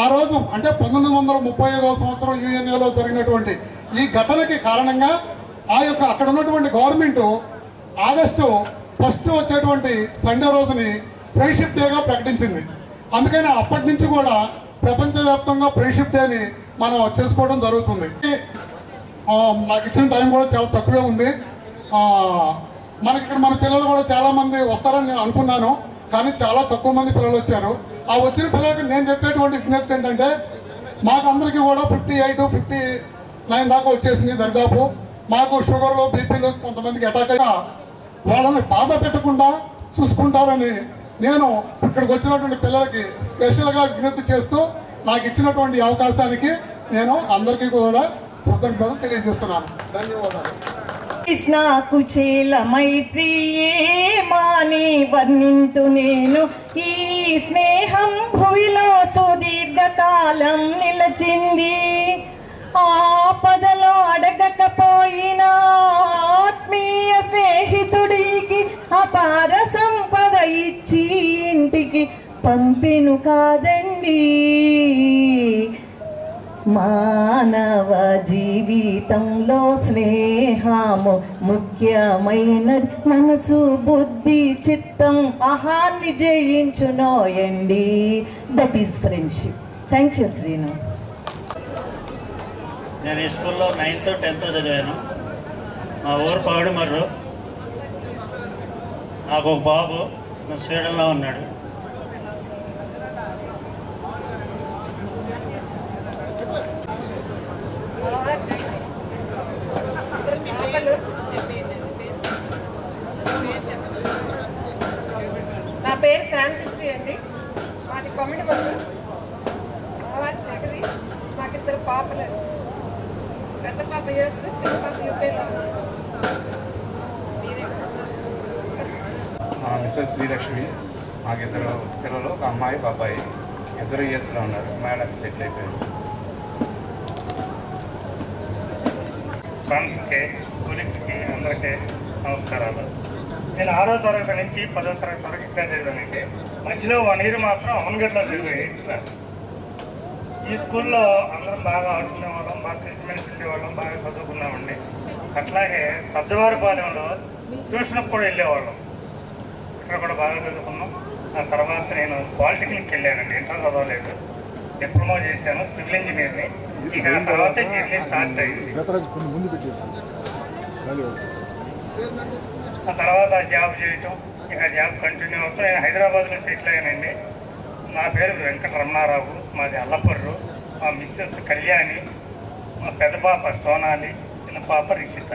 ఆ రోజు అంటే 1935వ సంవత్సరం యుఎన్ఏలో జరిగినటువంటి ఈ ఘటనకి కారణంగా అక్కడ ఉన్నటువంటి గవర్నమెంట్ ఆగస్టు 1 వచ్చేటువంటి సండే రోజుని ఫ్రెండ్షిప్ డేగా ప్రకటించింది. అందుకని అప్పటి నుంచి కూడా ప్రపంచవ్యాప్తంగా ఫ్రెండ్షిప్ డేని మనం చేసుకోవడం జరుగుతుంది. నాకు ఇచ్చిన టైం కూడా చాలా తక్కువే ఉంది. మనకి ఇక్కడ మన పిల్లలు కూడా చాలామంది వస్తారని నేను అనుకున్నాను, కానీ చాలా తక్కువ మంది పిల్లలు వచ్చారు. ఆ వచ్చిన పిల్లలకి నేను చెప్పేటువంటి విజ్ఞప్తి ఏంటంటే, మాకు అందరికీ కూడా 58, 59 దాకా వచ్చేసింది దరిదాపు. మాకు షుగర్లు, బీపీలు కొంతమందికి అటాక్ అయ్యా వాళ్ళని బాధ పెట్టకుండా చూసుకుంటారని నేను ఇక్కడికి వచ్చినటువంటి పిల్లలకి స్పెషల్గా విజ్ఞప్తి చేస్తూ నాకు ఇచ్చినటువంటి అవకాశానికి నేను అందరికీ కూడా కృతజ్ఞతలు తెలియజేస్తున్నాను. ధన్యవాదాలు. కృష్ణకు చేల మైత్రియే మాని వర్ణింతు నేను ఈ స్నేహం భువిలో సుదీర్ఘకాలం నిలచింది ఆపదలో అడగకపోయినా ఆత్మీయ స్నేహితుడికి అపార సంపద ఇచ్చి ఇంటికి పంపెను కాదండి మానవ జీవితంలో స్నేహము ముఖ్యమైనది మనసు బుద్ధి చిత్తం అహాన్ని జయించునోయండి that is friendship thank you Srinu నేను ఈ స్కూల్లో 9th 10th చదివాను మా ఊరు పౌడిమర్రు నాకు ఒక బాబు స్వీడన్లో ఉన్నాడు నా పేరు శాంతిశ్రీ అండి మాది కొమ్మిడిమల్లు జగది మాకు 2 పాపలు పెద్ద పాప యూఎస్ చిన్న పాప యూకేలో మిస్సెస్ శ్రీలక్ష్మి మాకు 2 పిల్లలు ఒక అమ్మాయి ఒక అబ్బాయి 2 యూఎస్లో ఉన్నారు మేడం సెటిల్ అయిపోయారు ఫ్రెండ్స్కి కొలీగ్స్కి అందరికీ నమస్కారాలు నేను 6వ తరగతి నుంచి 10వ తరగతి వరకు ఇక్కడ చదివానండి మధ్యలో 1 year మాత్రం అమన్గడ్లో చదివాను 8th class ఈ స్కూల్లో అందరం బాగా ఆడుకునేవాళ్ళం బాగా కలిసిమెలిసి ఉండేవాళ్ళం బాగా చదువుకున్నామండి అట్లాగే సజ్జవారిపాలెంలో ట్యూషన్కి కూడా వెళ్ళేవాళ్ళం ఇక్కడ కూడా బాగా చదువుకున్నాం ఆ తర్వాత నేను పాలిటెక్నిక్కి వెళ్ళానండి ఇంటర్ చదవలేదు డిప్లొమా చేశాను సివిల్ ఇంజనీర్ని ఇక ఆ తర్వాత జర్నీ స్టార్ట్ అయింది ఆ తర్వాత జాబ్ చేయటం ఇక జాబ్ కంటిన్యూ అవుతూ నేను హైదరాబాద్లో సెటిల్ అయ్యానండి నా పేరు వెంకటరమణారావు మాది అల్లపర్రు మా మిస్సెస్ కళ్యాణి మా పెద్ద పాప సోనాలి చిన్న పాప రిషిత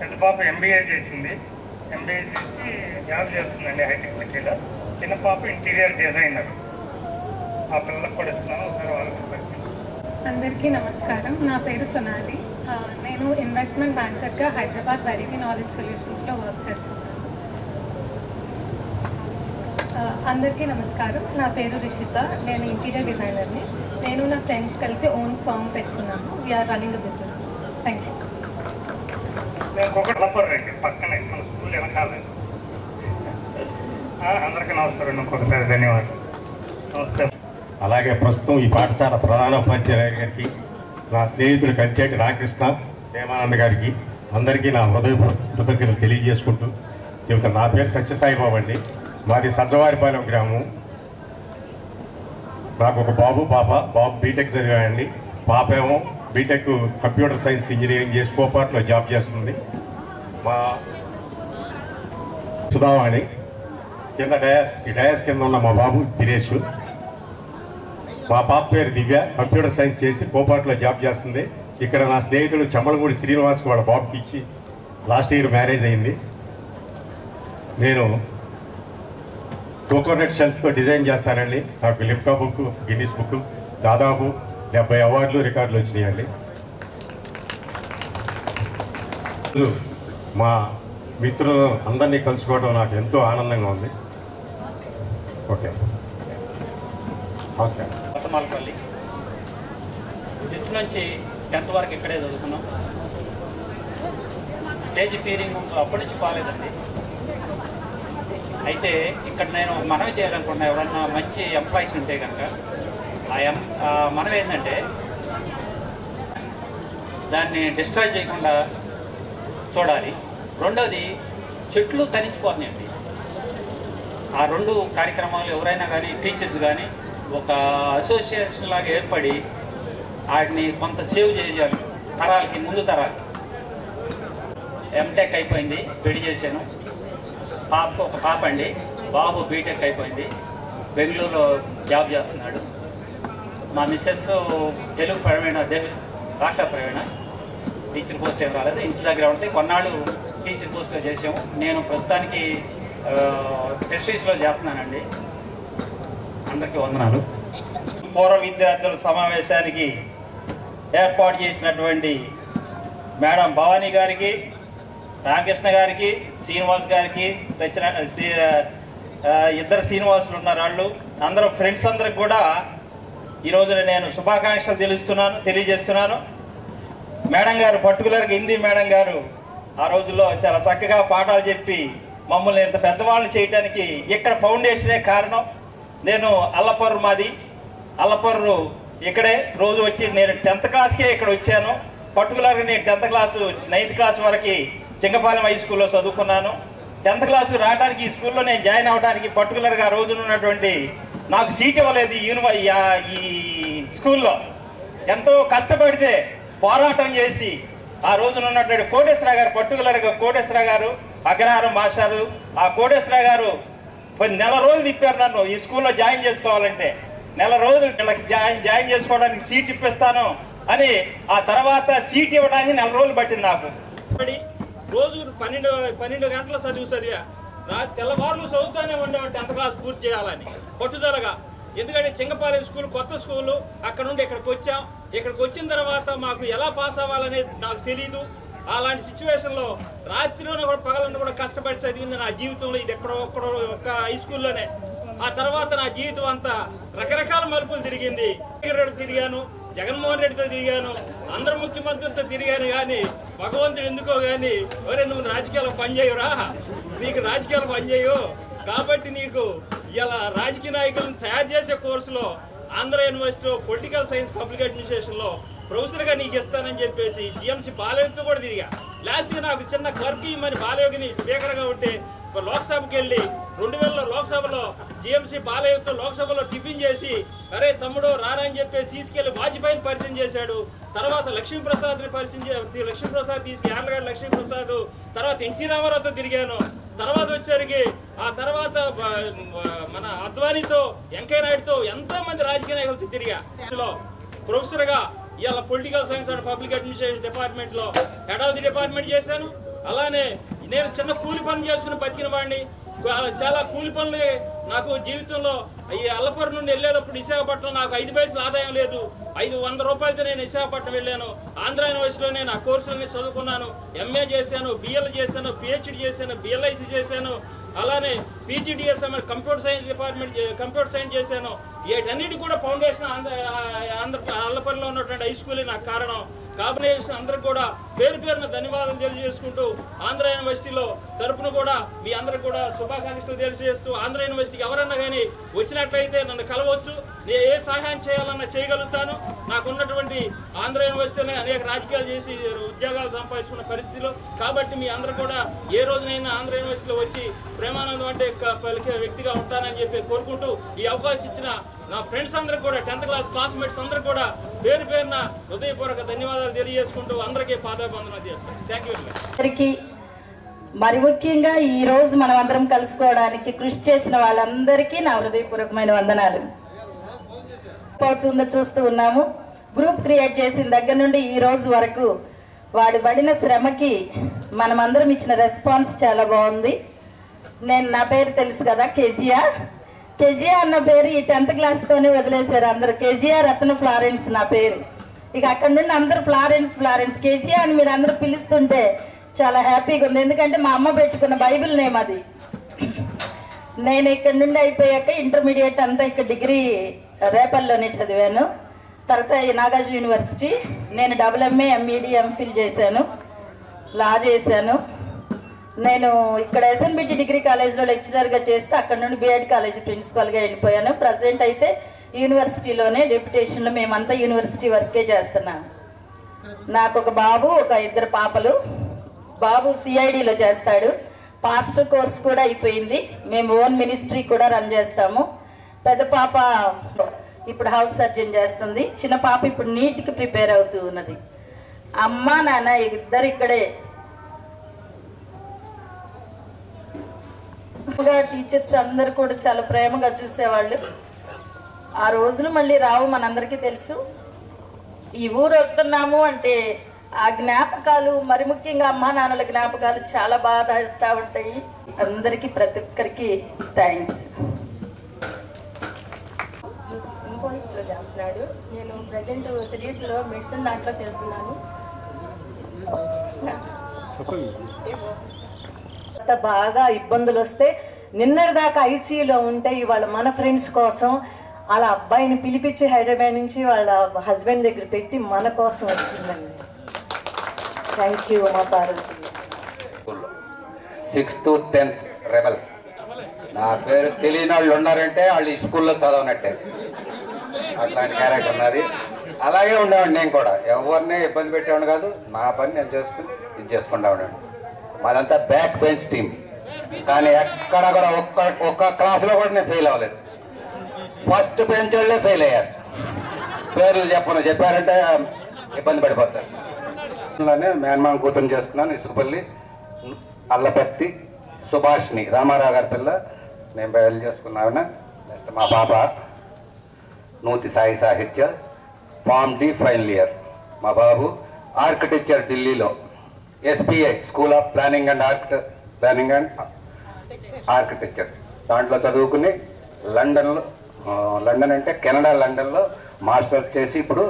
పెద్ద పాప ఎంబీఏ చేసింది ఎంబీఏ చేసి జాబ్ చేస్తుందండి హైటెక్ సిటీలో చిన్న పాప ఇంటీరియర్ డిజైనర్ ఆ పిల్లలకు కూడా ఇస్తున్నాను ఒకసారి వాళ్ళకి పరిచయం అందరికీ నమస్కారం నా పేరు సోనాలి నేను ఇన్వెస్ట్మెంట్ బ్యాంకర్గా హైదరాబాద్ వెరైటీ నాలెడ్జ్ సొల్యూషన్స్లో వర్క్ చేస్తున్నాను అందరికీ నమస్కారం నా పేరు రిషిత నేను ఇంటీరియర్ డిజైనర్ని నేను నా ఫ్రెండ్స్ కలిసి ఓన్ ఫర్మ్ పెట్టుకున్నాము we are running a business thank you నేను ఒకటి అల్లపర్రండి పక్కనే మన స్కూల్ వెనకాల అందరికీ నమస్కారం ఇంకొకసారి ధన్యవాదాలు నమస్తే అలాగే ప్రస్తుతం ఈ పాఠశాల ప్రధానోపాధ్యాయుల గారికి నా స్నేహితుడు కంచేటి రామకృష్ణ ప్రేమానంద గారికి అందరికీ నా హృదయ కృతజ్ఞతలు తెలియజేసుకుంటూ చెబుతాను నా పేరు సత్యసాయిబాబు అండి మాది సజ్జవారిపాలెం గ్రామం నాకు ఒక బాబు బీటెక్ చదివాడండి పాప ఏమో బీటెక్ కంప్యూటర్ సైన్స్ ఇంజనీరింగ్ చేసి కోపాట్లో జాబ్ చేస్తుంది మా సుధావాణి కింద డయాస్ కింద ఉన్న మా బాబు దినేష్ మా పాప పేరు దివ్య కంప్యూటర్ సైన్స్ చేసి కోపాట్లో జాబ్ చేస్తుంది ఇక్కడ నా స్నేహితుడు చమ్మలమూడి శ్రీనివాస్ వాళ్ళ బాబుకి ఇచ్చి లాస్ట్ ఇయర్ మ్యారేజ్ అయింది నేను కోకోనట్ షెల్స్తో డిజైన్ చేస్తానండి నాకు లిమ్కా బుక్ గిన్నిస్ బుక్ దాదాపు 70 అవార్డులు రికార్డులు వచ్చినాయండి మా మిత్రులను అందరినీ కలుసుకోవడం నాకు ఎంతో ఆనందంగా ఉంది ఓకే నమస్కారం కొత్తమాలపల్లి 6th నుంచి 10th వరకు ఇక్కడే చదువుకున్నాం స్టేజ్ ఫీరింగ్ అప్పటి నుంచి బాగాలేదండి అయితే ఇక్కడ నేను మనవి చేయాలనుకుంటున్నా ఎవరన్నా మంచి ఎంప్లాయీస్ ఉంటే కనుక ఆ మనవి ఏంటంటే దాన్ని డిస్ట్రాయ్ చేయకుండా చూడాలి రెండోది చెట్లు తరించిపోతున్నాయండి ఆ 2 కార్యక్రమాలు ఎవరైనా కానీ టీచర్స్ కానీ ఒక అసోసియేషన్ లాగా ఏర్పడి వాటిని కొంత సేవ్ చేయాలి తరాలకి ముందు తరాలకి ఎంటెక్ అయిపోయింది పెళ్లి చేశాను ఒక పాప అండి బాబు బీటెక్ అయిపోయింది బెంగళూరులో జాబ్ చేస్తున్నాడు మా మిస్సెస్ తెలుగు ప్రవీణ భాషా ప్రవీణ టీచర్ పోస్ట్ ఏం రాలేదు ఇంటి దగ్గర ఉంటే కొన్నాళ్ళు టీచర్ పోస్ట్గా చేసాము నేను ప్రస్తుతానికి ఫిషరీస్లో చేస్తున్నానండి అందరికీ వందనాలు పూర్వ విద్యార్థుల సమావేశానికి ఏర్పాటు చేసినటువంటి మేడం భవానీ గారికి రామకృష్ణ గారికి, శ్రీనివాస్ గారికి, ఇద్దరు శ్రీనివాసులు ఉన్నారు. వాళ్ళు అందరూ ఫ్రెండ్స్ అందరికి కూడా ఈరోజు నేను శుభాకాంక్షలు తెలియజేస్తున్నాను. మేడం గారు, పర్టికులర్గా హిందీ మేడం గారు ఆ రోజుల్లో చాలా చక్కగా పాఠాలు చెప్పి మమ్మల్ని ఇంత పెద్దవాళ్ళని చేయడానికి ఇక్కడ ఫౌండేషనే కారణం. నేను అల్లపర్రు, మాది అల్లపర్రు, ఇక్కడే రోజు వచ్చి నేను 10th క్లాస్కే ఇక్కడ వచ్చాను. పర్టికులర్గా నేను 10th క్లాసు 9th క్లాస్ వరకు చింగపాలెం హై స్కూల్లో చదువుకున్నాను. 10th క్లాసు రావడానికి ఈ స్కూల్లో నేను జాయిన్ అవ్వడానికి పర్టికులర్గా ఆ రోజున ఉన్నటువంటి నాకు సీట్ ఇవ్వలేదు ఈ స్కూల్లో. ఎంతో కష్టపడితే పోరాటం చేసి ఆ రోజున ఉన్నటువంటి కోటేశ్వరరావు గారు, పర్టికులర్గా కోటేశ్వరరావు గారు, అగ్రహారం మాస్టారు, ఆ కోటేశ్వరరావు గారు 10 నెల రోజులు తిప్పారు నన్ను ఈ స్కూల్లో జాయిన్ చేసుకోవాలంటే. నెల రోజులు జాయిన్ చేసుకోవడానికి సీట్ ఇప్పిస్తాను అని, ఆ తర్వాత సీట్ ఇవ్వడానికి 4 రోజులు పట్టింది నాకు. రోజు 12 గంటల చదివా. తెల్లవారులు చదువుతానే ఉండేవాడు 10th క్లాస్ పూర్తి చేయాలని పట్టుదలగా. ఎందుకంటే చింగపాలెం స్కూల్ కొత్త స్కూలు, అక్కడ నుండి ఇక్కడికి వచ్చాం. ఇక్కడికి వచ్చిన తర్వాత మాకు ఎలా పాస్ అవ్వాలనేది నాకు తెలీదు. అలాంటి సిచ్యువేషన్లో రాత్రిలోనే కూడా పగలను కూడా కష్టపడి చదివింది నా జీవితంలో. ఇది ఎక్కడో ఒక్క హై స్కూల్లోనే. ఆ తర్వాత నా జీవితం అంతా రకరకాల మలుపులు తిరిగింది. తిరిగాను, జగన్మోహన్ రెడ్డితో తిరిగాను, అందరు ముఖ్యమంత్రులతో తిరిగాను. కానీ భగవంతుడు ఎందుకో కానీ, ఒరే నువ్వు రాజకీయాలు పనిచేయురా, నీకు రాజకీయాలు పనిచేయు కాబట్టి నీకు ఇలా రాజకీయ నాయకులను తయారు చేసే కోర్సులో ఆంధ్ర యూనివర్సిటీలో పొలిటికల్ సైన్స్ పబ్లిక్ అడ్మినిస్ట్రేషన్లో ప్రొఫెసర్గా నీకు ఇస్తానని చెప్పేసి జిఎంసీ బాలయోగితో కూడా తిరిగా. లాస్ట్గా నాకు చిన్న క్లర్క్ ఇవ్వమని బాలయోగిని స్పీకర్గా ఉంటే లోక్సభకి వెళ్ళి 2000లో లోక్సభలో జిఎంసీ బాలయ్యతో లోక్సభలో టిఫిన్ చేసి, అరే తమ్ముడు రారా అని చెప్పేసి తీసుకెళ్లి వాజ్పేయిని పరిచయం చేశాడు. తర్వాత లక్ష్మీప్రసాద్ని లక్ష్మీప్రసాద్ తీసుకు యార్లగడ్డ లక్ష్మీప్రసాద్, తర్వాత ఎన్టీ రామారావుతో తిరిగాను. తర్వాత వచ్చేసరికి ఆ తర్వాత మన అద్వానీతో, వెంకయ్య నాయుడుతో, ఎంతో మంది రాజకీయ నాయకులతో తిరిగా. ప్రొఫెసర్గా ఇవాళ political science and public administration డిపార్ట్మెంట్లో హెడ్ ఆఫ్ ది డిపార్ట్మెంట్ చేశాను. అలానే నేను చిన్న కూలి పనులు చేసుకుని బతికిన వాడిని. చాలా కూలి పనులు నాకు జీవితంలో ఈ అల్లపూర్ నుండి వెళ్ళేటప్పుడు విశాఖపట్నం నాకు 5 పైసలు ఆదాయం లేదు. 500 రూపాయలతో నేను విశాఖపట్నం వెళ్ళాను. ఆంధ్ర యూనివర్సిటీలోనే నా కోర్సులన్నీ చదువుకున్నాను. ఎంఏ చేశాను, బిఎల్ చేశాను, పిహెచ్డి చేశాను, బిఎల్ఐసి చేశాను. అలానే పీజీడిఎస్ కంప్యూటర్ సైన్స్ చేశాను. వీటన్నిటి కూడా ఫౌండేషన్ అల్లపూర్లో ఉన్నటువంటి హై స్కూలే నాకు కారణం. కాంబినేషన్ అందరికి కూడా పేరున ధన్యవాదాలు తెలియజేసుకుంటూ ఆంధ్ర యూనివర్సిటీలో తరపున కూడా మీ అందరికి కూడా శుభాకాంక్షలు తెలియజేస్తూ, ఆంధ్ర యూనివర్సిటీకి ఎవరన్నా కానీ వచ్చినట్లయితే నన్ను కలవచ్చు. నేను ఏ సహాయం చేయాలన్నా చేయగలుగుతాను. నాకున్నటువంటి ఆంధ్ర యూనివర్సిటీలో అనేక రాజకీయాలు చేసి ఉద్యోగాలు సంపాదించుకున్న పరిస్థితిలో. కాబట్టి మీ అందరూ కూడా ఏ రోజునైనా ఆంధ్ర యూనివర్సిటీలో వచ్చి ప్రేమానందం అంటే పలికే వ్యక్తిగా ఉంటానని చెప్పి కోరుకుంటూ, ఈ అవకాశం ఇచ్చిన నా ఫ్రెండ్స్ అందరికి కూడా 10th క్లాస్ క్లాస్మేట్స్ అందరికి కూడా పేరున హృదయపూర్వక ధన్యవాదాలు తెలియజేసుకుంటూ అందరికీ పాదాభివందనం చేస్తాను. Thank you very much. మరి ముఖ్యంగా ఈ రోజు మనం అందరం కలుసుకోవడానికి కృషి చేసిన వాళ్ళందరికీ నా హృదయపూర్వకమైన వందనాలు. పోతుందో చూస్తూ ఉన్నాము. గ్రూప్ క్రియేట్ చేసిన దగ్గర నుండి ఈ రోజు వరకు వాడు పడిన శ్రమకి మనమందరం ఇచ్చిన రెస్పాన్స్ చాలా బాగుంది. నా పేరు తెలుసు కదా, కేజీఆర్ అన్న పేరు ఈ 10th క్లాస్తోనే వదిలేశారు అందరూ. కేజీఆర్ రత్న ఫ్లారెన్స్ నా పేరు. ఇక అక్కడ నుండి అందరూ ఫ్లారెన్స్ కేజీఆర్ అని మీరు అందరూ పిలుస్తుంటే చాలా హ్యాపీగా ఉంది. ఎందుకంటే మా అమ్మ పెట్టుకున్న బైబిల్ నేమ్ అది. నేను ఇక్కడ నుండి అయిపోయాక ఇంటర్మీడియట్ అంతా ఇక్కడ డిగ్రీ రేపల్లోనే చదివాను. తర్వాత నాగార్జున యూనివర్సిటీ నేను MA MED MPhil చేశాను, లా చేశాను. నేను ఇక్కడ SNBT డిగ్రీ కాలేజ్లో లెక్చరర్గా చేస్తే అక్కడ నుండి BEd కాలేజ్ ప్రిన్సిపల్గా వెళ్ళిపోయాను. ప్రజెంట్ అయితే యూనివర్సిటీలోనే డెప్యుటేషన్లో మేమంతా యూనివర్సిటీ వర్కే చేస్తున్నాం. నాకు ఒక బాబు, ఒక 2 పాపలు. బాబు CIDలో చేస్తాడు. పాస్టర్ కోర్స్ కూడా అయిపోయింది. మేము ఓన్ మినిస్ట్రీ కూడా రన్ చేస్తాము. పెద్ద పాప ఇప్పుడు హౌస్ సర్జన్ చేస్తుంది. చిన్న పాప ఇప్పుడు నీట్కి ప్రిపేర్ అవుతూ ఉన్నది. అమ్మ నాన్న ఇద్దరు ఇక్కడే. టీచర్స్ అందరు కూడా చాలా ప్రేమగా చూసేవాళ్ళు. ఆ రోజులు మళ్ళీ రావు, మనందరికీ తెలుసు. ఈ ఊరు వస్తున్నాము అంటే ఆ జ్ఞాపకాలు, మరి ముఖ్యంగా అమ్మా నాన్నల జ్ఞాపకాలు చాలా బాధ ఇస్తూ ఉంటాయి. అందరికీ ప్రతి ఒక్కరికి థ్యాంక్స్. ఇంపోయిస్లో చేస్తున్నాడు. నేను ప్రజెంట్ సిరీస్లో మెడిసిన్ దాంట్లో చేస్తున్నాను. తర్వాత బాగా ఇబ్బందులు వస్తే నిన్నటిదాకా ఐసీయూలో ఉంటే ఇవాళ మన ఫ్రెండ్స్ కోసం అలా అబ్బాయిని పిలిపించి హైదరాబాద్ నుంచి వాళ్ళ హస్బెండ్ దగ్గర పెట్టి మన కోసం వచ్చిందండి. థ్యాంక్ యూ మా Parvati. 6th to 10th rebel. నా పేరు తెలియని వాళ్ళు ఉన్నారంటే వాళ్ళు ఈ స్కూల్లో చదవనట్టే. అట్లాంటి క్యారెక్టర్ ఉన్నది. అలాగే ఉండేవాడిని నేను కూడా. ఎవరిని ఇబ్బంది పెట్టేవాడిని కాదు. నా పని నేను చేసుకుని ఇది చేసుకుంటా ఉండేవాడిని. మాదంతా బ్యాక్ బెంచ్ టీం. కానీ ఎక్కడ కూడా ఒక్క క్లాసులో కూడా నేను ఫెయిల్ అవ్వలేదు. ఫస్ట్ బెంచ్ వాళ్ళే ఫెయిల్ అయ్యారు. పేర్లు చెప్పారంటే ఇబ్బంది పడిపోతారు. మేనమామ కూతురు చేసుకున్నాను. ఇసుకపల్లి అల్లపత్తి సుభాష్ని రామారావు గారి పిల్ల. నేను బయలు చేసుకున్నాను. నెక్స్ట్ మా పాప నూతి సాయి సాహిత్య ఫామ్ డి ఫైనల్ ఇయర్. మా బాబు ఆర్కిటెక్చర్ ఢిల్లీలో SPI school of planning and architecture దాంట్లో చదువుకుని లండన్ అంటే కెనడా లండన్లో మాస్టర్ చేసి ఇప్పుడు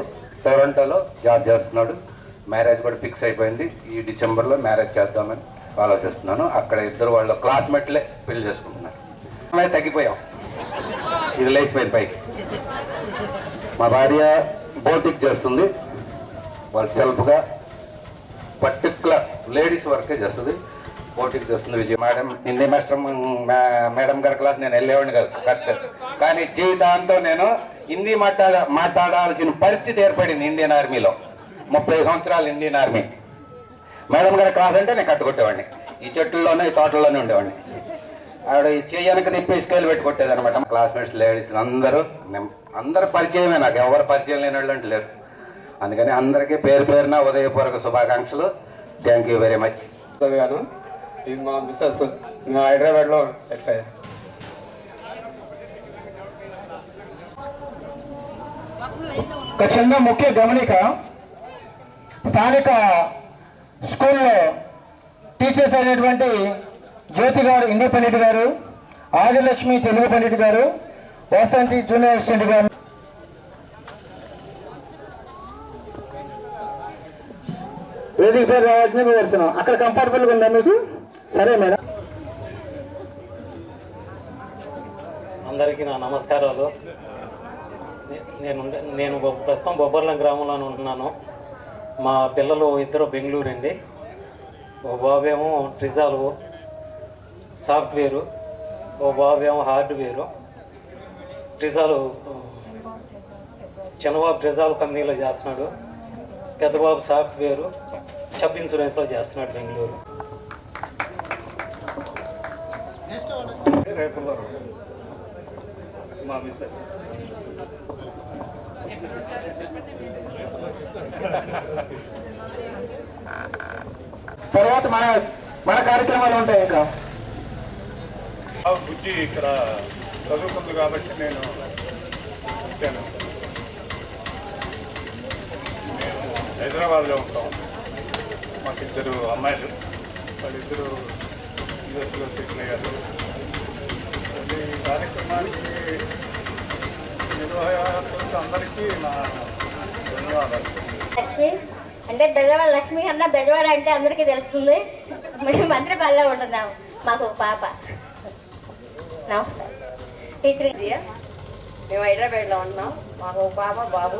టొరంటోలో జాబ్ చేస్తున్నాడు. మ్యారేజ్ కూడా ఫిక్స్ అయిపోయింది. ఈ డిసెంబర్లో మ్యారేజ్ చేద్దామని ఆలోచిస్తున్నాను. అక్కడ ఇద్దరు వాళ్ళ క్లాస్మేట్లే పెళ్లి చేసుకుంటున్నారు. తగ్గిపోయాం. ఇది లేచిపోయింది పైకి. మా భార్య బోటిక్ చేస్తుంది. వాళ్ళు సెల్ఫ్గా పర్టికులర్ లేడీస్ వర్కే చేస్తుంది. బోటిక్ చేస్తుంది. విజయ మేడం హిందీ మాస్టర్ మేడం గారి క్లాస్ నేను వెళ్ళేవాడిని కాదు కరెక్ట్. కానీ జీవితాంతం నేను హిందీ మాట్లాడాల్సిన పరిస్థితి ఏర్పడింది ఇండియన్ ఆర్మీలో. 30 సంవత్సరాలు ఇండియన్ ఆర్మీ. మేడం గారి క్లాస్ అంటే నేను కట్టుకొట్టేవాడిని. ఈ చెట్టుల్లోనే ఈ తోటల్లోనే ఉండేవాడిని. ఆవిడ చేయనక తిప్పి స్కేల్ పెట్టి కొట్టేది అనమాట. క్లాస్మేట్స్ లేడీస్ అందరూ పరిచయమే. నాకు ఎవరు పరిచయం లేని వాళ్ళు అంటే లేరు. అందుకని అందరికీ పేరున ఉదయపూర్వక శుభాకాంక్షలు. Thank you very much. చదివాను. ఇది మా మిస్సెస్ మేము హైదరాబాద్లో సెటిల్ అయ్యాను. ఒక చిన్న ముఖ్య గమనిక. స్థానిక స్కూల్లో టీచర్స్ అయినటువంటి జ్యోతి గారు హిందీ పండిట్ గారు, ఆదిలక్ష్మి తెలుగు పండిట్ గారు, వసంతి జూనియర్ అసిస్టెంట్ గారు, వేదిక పేరు రావాల్సిన వివరిస్తున్నాం. అక్కడ కంఫర్టబుల్గా ఉందా మీకు? సరే మేడం. అందరికీ నా నమస్కారాలు. నేను ప్రస్తుతం బొబ్బర్లం గ్రామంలో ఉంటున్నాను. మా పిల్లలు ఇద్దరు బెంగళూరు అండి. ఓ బాబేమో ట్రిజాలు సాఫ్ట్వేరు, ఓ బాబేమో హార్డ్వేరు. ట్రిజాలు చిన్నబాబు ట్రిజాల్ కంపెనీలో చేస్తున్నాడు. పెద్దబాబు సాఫ్ట్వేరు చబ్ ఇన్సూరెన్స్లో చేస్తున్నాడు బెంగళూరు. మా మిస్సెస్ తర్వాత మన కార్యక్రమాలు ఉంటాయి. ఇంకా బుజ్జి ఇక్కడ చదువుకుంది కాబట్టి నేను వచ్చాను. మేము హైదరాబాద్లో ఉంటాం. మాకు ఇద్దరు అమ్మాయిలు. వాళ్ళిద్దరూ యూఎస్లో సెటిల్ అయ్యారు. ఈ కార్యక్రమానికి నిర్వాహకులకు అందరికీ నా ధన్యవాదాలు. లక్ష్మి అంటే బెజవాడ, లక్ష్మి అన్న బెజవాడ అంటే అందరికీ తెలుస్తుంది. మేము మంత్రిపల్లిలో ఉంటున్నాము. మాకు ఒక పాప. నమస్కారం. టీచర్ మేము హైదరాబాద్లో ఉన్నాం. మాకు ఒక పాప బాబు.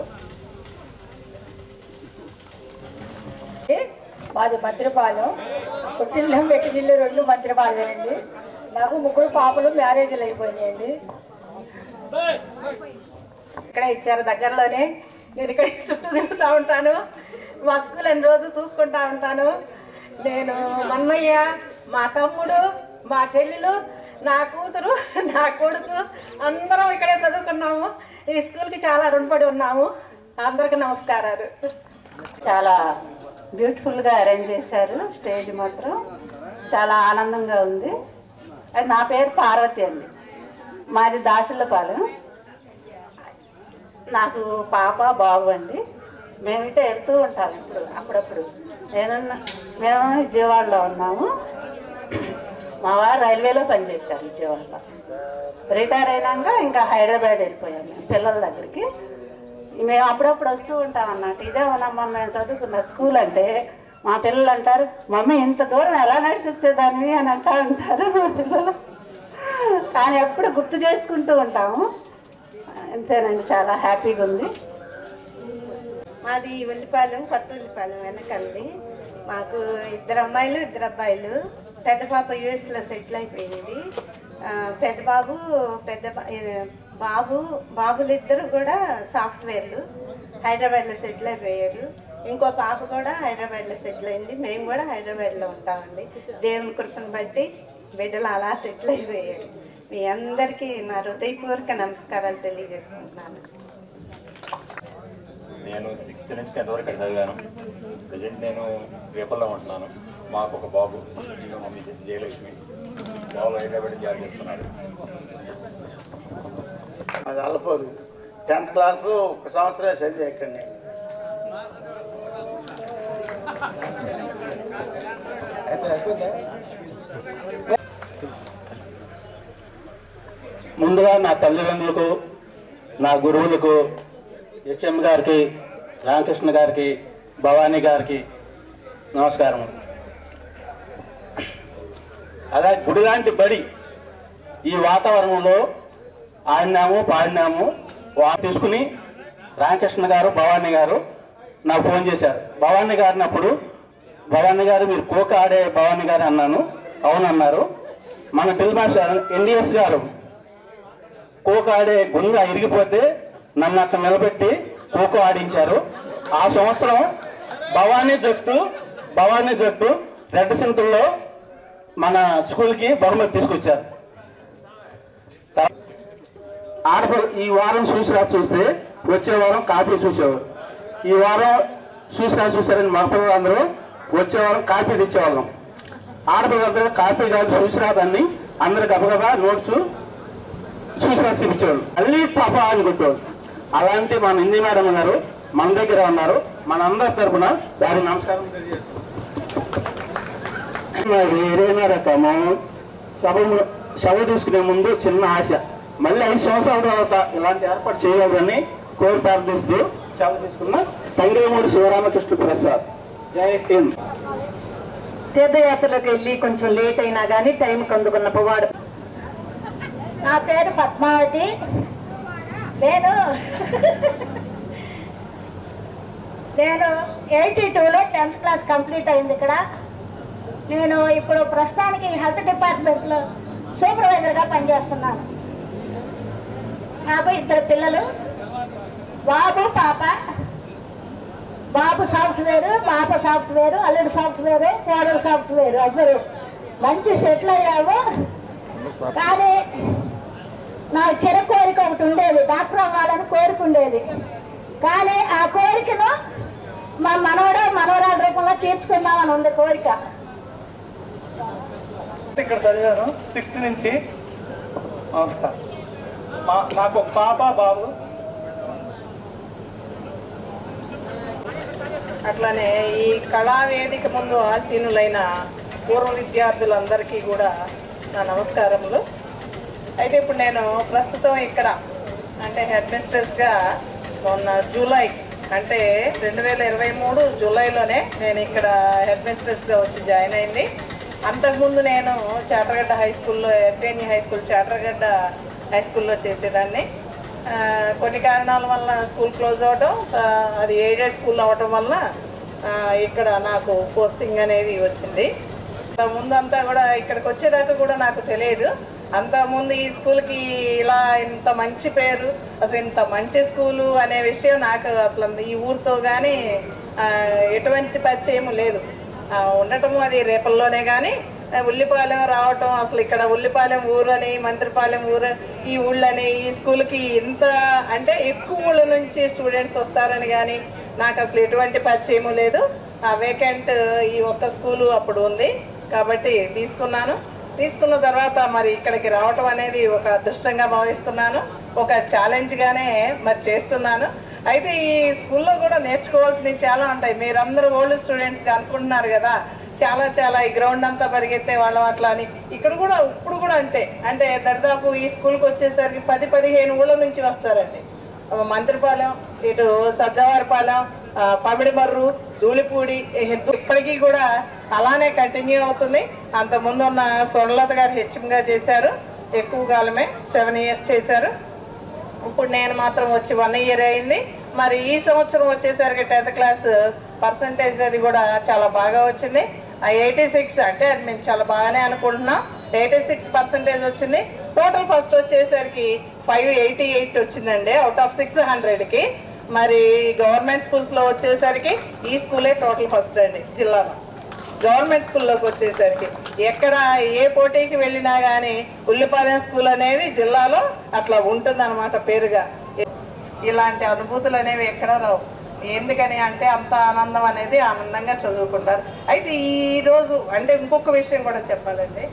మాది మంత్రిపాలెం. పుట్టిల్లు పెట్టినిల్లు రెండు మంత్రిపాలెనండి. నాకు 3 పాపలు మ్యారేజ్లు అయిపోయినాయండి. ఇక్కడే ఇచ్చారు దగ్గరలోనే. నేను ఇక్కడ చుట్టూ తిరుగుతూ ఉంటాను. మా స్కూల్ అన్ని రోజు చూసుకుంటా ఉంటాను. నేను మన్నయ్య, మా తమ్ముడు, మా చెల్లెలు, నా కూతురు, నా కొడుకు అందరం ఇక్కడే చదువుకున్నాము. ఈ స్కూల్కి చాలా రుణపడి ఉన్నాము. అందరికీ నమస్కారాలు. చాలా బ్యూటిఫుల్గా అరేంజ్ చేశారు. స్టేజ్ మాత్రం చాలా ఆనందంగా ఉంది. అది నా పేరు పార్వతి అండి. మాది దాసులపాలెం. నాకు పాప బాబు అండి. మేమిటే వెళ్తూ ఉంటాం ఇప్పుడు అప్పుడప్పుడు. మేము విజయవాడలో ఉన్నాము. మా వారు రైల్వేలో పనిచేస్తారు విజయవాడలో. రిటైర్ అయినాక ఇంకా హైదరాబాద్ వెళ్ళిపోయాము పిల్లల దగ్గరికి. మేము అప్పుడప్పుడు వస్తూ ఉంటాం అన్నట్టు. ఇదే ఉన్నామ్మా మేము చదువుకున్న స్కూల్ అంటే మా పిల్లలు అంటారు, మమ్మీ ఇంత దూరం ఎలా నడిచి వచ్చేదాన్ని అని అంటారు మా పిల్లలు. కానీ ఎప్పుడు గుర్తు చేసుకుంటూ ఉంటాము. అంతేనండి, చాలా హ్యాపీగా ఉంది. మాది ఉల్లిపాలెం, కొత్త ఉల్లిపాలెం వెనకండి. మాకు 2 అమ్మాయిలు 2 అబ్బాయిలు. పెద్ద పాప యుఎస్లో సెటిల్ అయిపోయింది. బాబులిద్దరు కూడా సాఫ్ట్వేర్లు హైదరాబాద్లో సెటిల్ అయిపోయారు. ఇంకో పాప కూడా హైదరాబాద్లో సెటిల్ అయింది. మేము కూడా హైదరాబాద్లో ఉంటామండి. దేవుని కృపను బట్టి బిడ్డలు అలా సెటిల్ అయిపోయారు. మీ అందరికీ నా హృదయపూర్వక నమస్కారాలు తెలియజేసుకుంటున్నాను. నేను 6th నుంచి 10th వరకు ఇక్కడ చదివాను. ప్రజెంట్ నేను రేపల్లో ఉంటున్నాను. మాకు ఒక బాబు, మా మిసెస్ జయలక్ష్మి. బాబు హైదరాబాద్ జాబ్ చేస్తున్నాడు. అది అల్లపూరు 10th క్లాసు 1 సంవత్సరం చదివా ఇక్కడ. నేను ముందుగా నా తల్లిదండ్రులకు, నా గురువులకు, హెచ్ఎం గారికి, రామకృష్ణ గారికి, భవానీ గారికి నమస్కారం. అలా గుడి లాంటి బడి ఈ వాతావరణంలో ఆడినాము, పాడినాము. తీసుకుని రామకృష్ణ గారు, భవానీ గారు నాకు ఫోన్ చేశారు. భవానీ గారిని అప్పుడు, భవానీ గారు మీరు కోక ఆడే భవానీ గారు అన్నాను. అవునన్నారు. మన డ్రిల్ మాస్టర్ ఎన్డిఎస్ గారు కోక ఆడే గుండె ఇరిగిపోతే నన్ను అక్కడ నిలబెట్టి ఖోఖో ఆడించారు. ఆ సంవత్సరం భవానీ జట్టు రెడ్ సింతుల్లో మన స్కూల్కి బహుమతి తీసుకొచ్చారు. ఈ వారం చూస్తే వచ్చే వారం కాపీ చూసేవారు. ఈ వారం చూసారని మగపిల్లలు అందరూ వచ్చే వారం కాపీ తెచ్చేవాళ్ళం. ఆడపిల్లలందరూ కాపీ కాదు చూసిరాదని అందరు గబగబా నోట్స్ చూసిరా చూపించేవాళ్ళు. అల్లి పాప అని కొట్టేవాళ్ళు. అలాంటి మన హిందీ మేడం గారు మన దగ్గర ఉన్నారు. మన అందరి తరఫున వారికి నమస్కారం తెలియజేస్తాం. వేరేనా రకము సభ తీసుకునే ముందు చిన్న ఆశ, మళ్ళీ 5 సంవత్సరాల తర్వాత ఇలాంటి ఏర్పాటు చేయగలరని కోరి ప్రార్థిస్తూ సభ తీసుకున్న తంగేమూడి శివరామకృష్ణ ప్రసాద్. జై హింద్. తీర్థయాత్రలకు వెళ్ళి కొంచెం లేట్ అయినా కానీ టైంకి అందుకున్న పువ్వాడు. నా పేరు పద్మావతి. నేను 82లో 10th క్లాస్ కంప్లీట్ అయింది ఇక్కడ. నేను ఇప్పుడు ప్రస్తుతానికి హెల్త్ డిపార్ట్మెంట్లో సూపర్వైజర్గా పనిచేస్తున్నాను. నాకు 2 పిల్లలు, బాబు పాప. బాబు సాఫ్ట్వేరు, పాప సాఫ్ట్వేరు, అల్లుడు సాఫ్ట్వేరు, కోడలు సాఫ్ట్వేరు. అందరూ మంచి సెటిల్ అయ్యాము. కానీ నా చిన్న కోరిక ఒకటి ఉండేది, డాక్టర్ అవ్వాలని కోరిక ఉండేది. కానీ ఆ కోరికను మా మనవరాల రూపంలో తీర్చుకుందామని ఉంది కోరిక. ఇక్కడ చదివాను 6th నుంచి. నమస్కారం. నాకు ఒక పాప, బాబు. అట్లానే ఈ కళావేదిక ముందు ఆసీనులైన పూర్వ విద్యార్థులందరికీ కూడా నా నమస్కారములు. అయితే ఇప్పుడు నేను ప్రస్తుతం ఇక్కడ అంటే హెడ్ మిస్ట్రెస్గా మొన్న జూలై అంటే 2023 జూలైలోనే నేను ఇక్కడ హెడ్ మిస్ట్రెస్గా వచ్చి జాయిన్ అయింది. అంతకుముందు నేను చాట్రగడ్డ హై స్కూల్లో, ఎస్వేని హై స్కూల్ చాట్రగడ్డ హై స్కూల్లో చేసేదాన్ని. కొన్ని కారణాల వల్ల స్కూల్ క్లోజ్ అవ్వటం, అది ఎయిడెడ్ స్కూల్ అవ్వటం వల్ల ఇక్కడ నాకు పోస్టింగ్ అనేది వచ్చింది. ముందంతా కూడా ఇక్కడికి వచ్చేదాకా కూడా నాకు తెలియదు. అంతకుముందు ఈ స్కూల్కి ఇలా ఇంత మంచి పేరు, అసలు ఇంత మంచి స్కూలు అనే విషయం నాకు అసలు ఈ ఊరితో కానీ ఎటువంటి పరిచయం లేదు. ఉండటము అది రేపల్లోనే కానీ ఉల్లిపాలెం రావటం, అసలు ఇక్కడ ఉల్లిపాలెం ఊరు అని, మంత్రిపాలెం ఊరు, ఈ ఊళ్ళని, ఈ స్కూల్కి ఇంత అంటే ఎక్కువ ఊళ్ళ నుంచి స్టూడెంట్స్ వస్తారని కానీ నాకు అసలు ఎటువంటి పరిచయము లేదు. వేకెంట్ ఈ ఒక్క స్కూలు అప్పుడు ఉంది కాబట్టి తీసుకున్న తర్వాత మరి ఇక్కడికి రావటం అనేది ఒక అదృష్టంగా భావిస్తున్నాను, ఒక ఛాలెంజ్గానే మరి చేస్తున్నాను. అయితే ఈ స్కూల్లో కూడా నేర్చుకోవాల్సినవి చాలా ఉంటాయి. మీరందరూ ఓల్డ్ స్టూడెంట్స్గా అనుకుంటున్నారు కదా, చాలా ఈ గ్రౌండ్ అంతా పరిగెత్తే వాళ్ళం అట్లా అని. ఇక్కడ కూడా ఇప్పుడు కూడా అంతే. అంటే దరిదాపు ఈ స్కూల్కి వచ్చేసరికి 10-15 ఊళ్ళ నుంచి వస్తారండి. మంత్రిపాలెం, ఇటు సజ్జవారిపాలెం, పమిడిమర్రు, ధూళిపూడి ఇప్పటికీ కూడా అలానే కంటిన్యూ అవుతుంది. అంతకుముందు ఉన్న సోనలత గారు హెచ్ఎంగా చేశారు, ఎక్కువ కాలమే 7 years చేశారు. ఇప్పుడు నేను మాత్రం వచ్చి 1 year అయింది. మరి ఈ సంవత్సరం వచ్చేసరికి 10th క్లాస్ పర్సంటేజ్ అది కూడా చాలా బాగా వచ్చింది. 86 అంటే అది మేము చాలా బాగానే అనుకుంటున్నాం. 86% వచ్చింది. టోటల్ ఫస్ట్ వచ్చేసరికి 588 వచ్చిందండి అవుట్ ఆఫ్ 600కి. మరి గవర్నమెంట్ స్కూల్స్లో వచ్చేసరికి ఈ స్కూలే టోటల్ ఫస్ట్ అండి జిల్లాలో. గవర్నమెంట్ స్కూల్లోకి వచ్చేసరికి ఎక్కడ ఏ పోటీకి వెళ్ళినా కానీ ఉల్లిపాలెం స్కూల్ అనేది జిల్లాలో అట్లా ఉంటుందన్నమాట పేరుగా. ఇలాంటి అనుభూతులు అనేవి ఎక్కడ రావు. ఎందుకని అంటే అంత ఆనందం అనేది ఆనందంగా చదువుకుంటారు. అయితే ఈరోజు అంటే ఇంకొక విషయం కూడా చెప్పాలండి.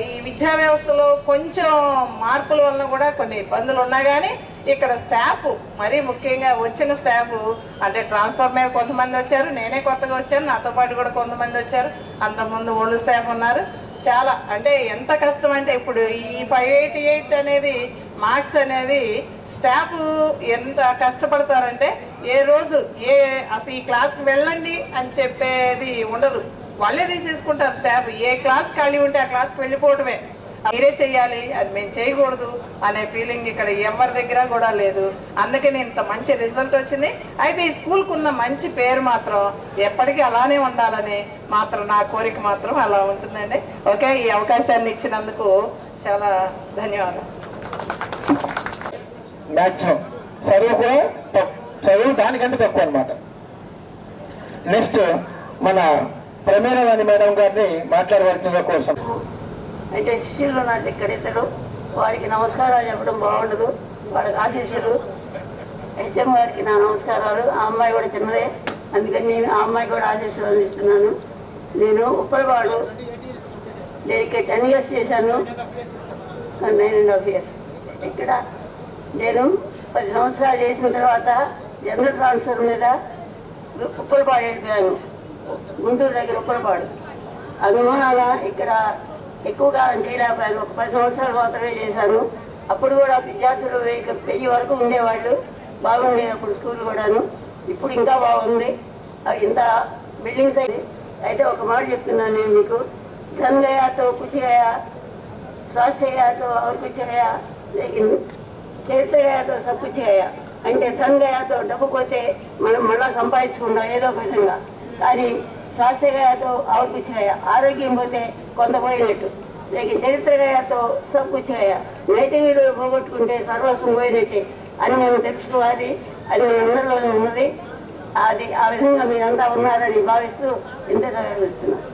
ఈ విద్యా వ్యవస్థలో కొంచెం మార్పుల వలన కూడా కొన్ని ఇబ్బందులు ఉన్నా కానీ ఇక్కడ స్టాఫ్ మరీ ముఖ్యంగా వచ్చిన స్టాఫ్ అంటే ట్రాన్స్ఫర్ మీద కొంతమంది వచ్చారు, నేనే కొత్తగా వచ్చాను, నాతో పాటు కూడా కొంతమంది వచ్చారు, అంతకుముందు ఓల్డ్ స్టాఫ్ ఉన్నారు. చాలా అంటే ఎంత కష్టం అంటే ఇప్పుడు ఈ 588 అనేది మార్క్స్ అనేది స్టాఫ్ ఎంత కష్టపడతారంటే ఏ రోజు అసలు ఈ క్లాస్కి వెళ్ళండి అని చెప్పేది ఉండదు, వాళ్ళే తీసేసుకుంటారు స్టాఫ్. ఏ క్లాస్ ఖాళీ ఉంటే ఆ క్లాస్కి వెళ్ళిపోవటమే, మీరే చెయ్యాలి, అది మేము చేయకూడదు అనే ఫీలింగ్ ఇక్కడ ఎవరి దగ్గర కూడా లేదు. అందుకని ఇంత మంచి రిజల్ట్ వచ్చింది. అయితే ఈ స్కూల్కి ఉన్న మంచి పేరు మాత్రం ఎప్పటికీ అలానే ఉండాలని మాత్రం నా కోరిక మాత్రం అలా ఉంటుందండి. ఓకే, ఈ అవకాశాన్ని ఇచ్చినందుకు చాలా ధన్యవాదాలు. మ్యాక్సిమం చదువు కూడా చదువు దానికంటే తక్కువ అనమాట. నెక్స్ట్ మన ప్రమేణవాణి మేడం గారిని మాట్లాడవలసిన కోసం. అంటే శిష్యులు నా దగ్గర ఇద్దరు, వారికి నమస్కారాలు చెప్పడం బాగుండదు, వాళ్ళకి ఆశీస్సులు. హెచ్ఎం గారికి నా నమస్కారాలు. ఆ అమ్మాయి కూడా చిన్నదే, అందుకని నేను ఆ అమ్మాయి కూడా ఆశీస్సులు అందిస్తున్నాను. నేను ఉప్పలపాడు దీనికి 10 years చేశాను, 9.5 years. ఇక్కడ నేను 10 సంవత్సరాలు చేసిన తర్వాత జనరల్ ట్రాన్స్ఫర్ మీద ఉప్పలపాడు వెళ్ళిపోయాను, గుంటూరు దగ్గర ఉప్పలపాడు. అందువలన ఇక్కడ ఎక్కువ కాలం చేయలేకపోయాను, ఒక 10 సంవత్సరాలు మాత్రమే చేశాను. అప్పుడు కూడా విద్యార్థులు 1000 వరకు ఉండేవాళ్ళు, బాగుండేది అప్పుడు స్కూల్ కూడాను. ఇప్పుడు ఇంకా బాగుంది, ఇంత బిల్డింగ్స్ అయింది. అయితే ఒక మాట చెప్తున్నాను నేను మీకు, ధన్ గయాతో కుచ్ గయా, స్వాస్థ్య గయాతో और कुछ गया, लेकिन చరిత్ర గయాతో సబ్ కుచ్ గయా. అంటే ధన్ గయాతో డబ్బు పోతే మనం మళ్ళీ సంపాదించుకుంటాం ఏదో ఒక విధంగా, కానీ స్వాస్థ్య గయాతో और कुछ गया, ఆరోగ్యం పోతే కొంత పోయినట్టు. లేకిన్ చరిత్ర గయాతో సబ్ కుచ్ గయా, నైతిక విలువలు పోగొట్టుకుంటే సర్వస్వం పోయినట్టే అని మేము తెలుసుకోవాలి. అది అందరిలోనే ఉన్నది. అది ఆ విధంగా మీరంతా ఉన్నారని భావిస్తూ ఇంతగా వివరిస్తున్నాను.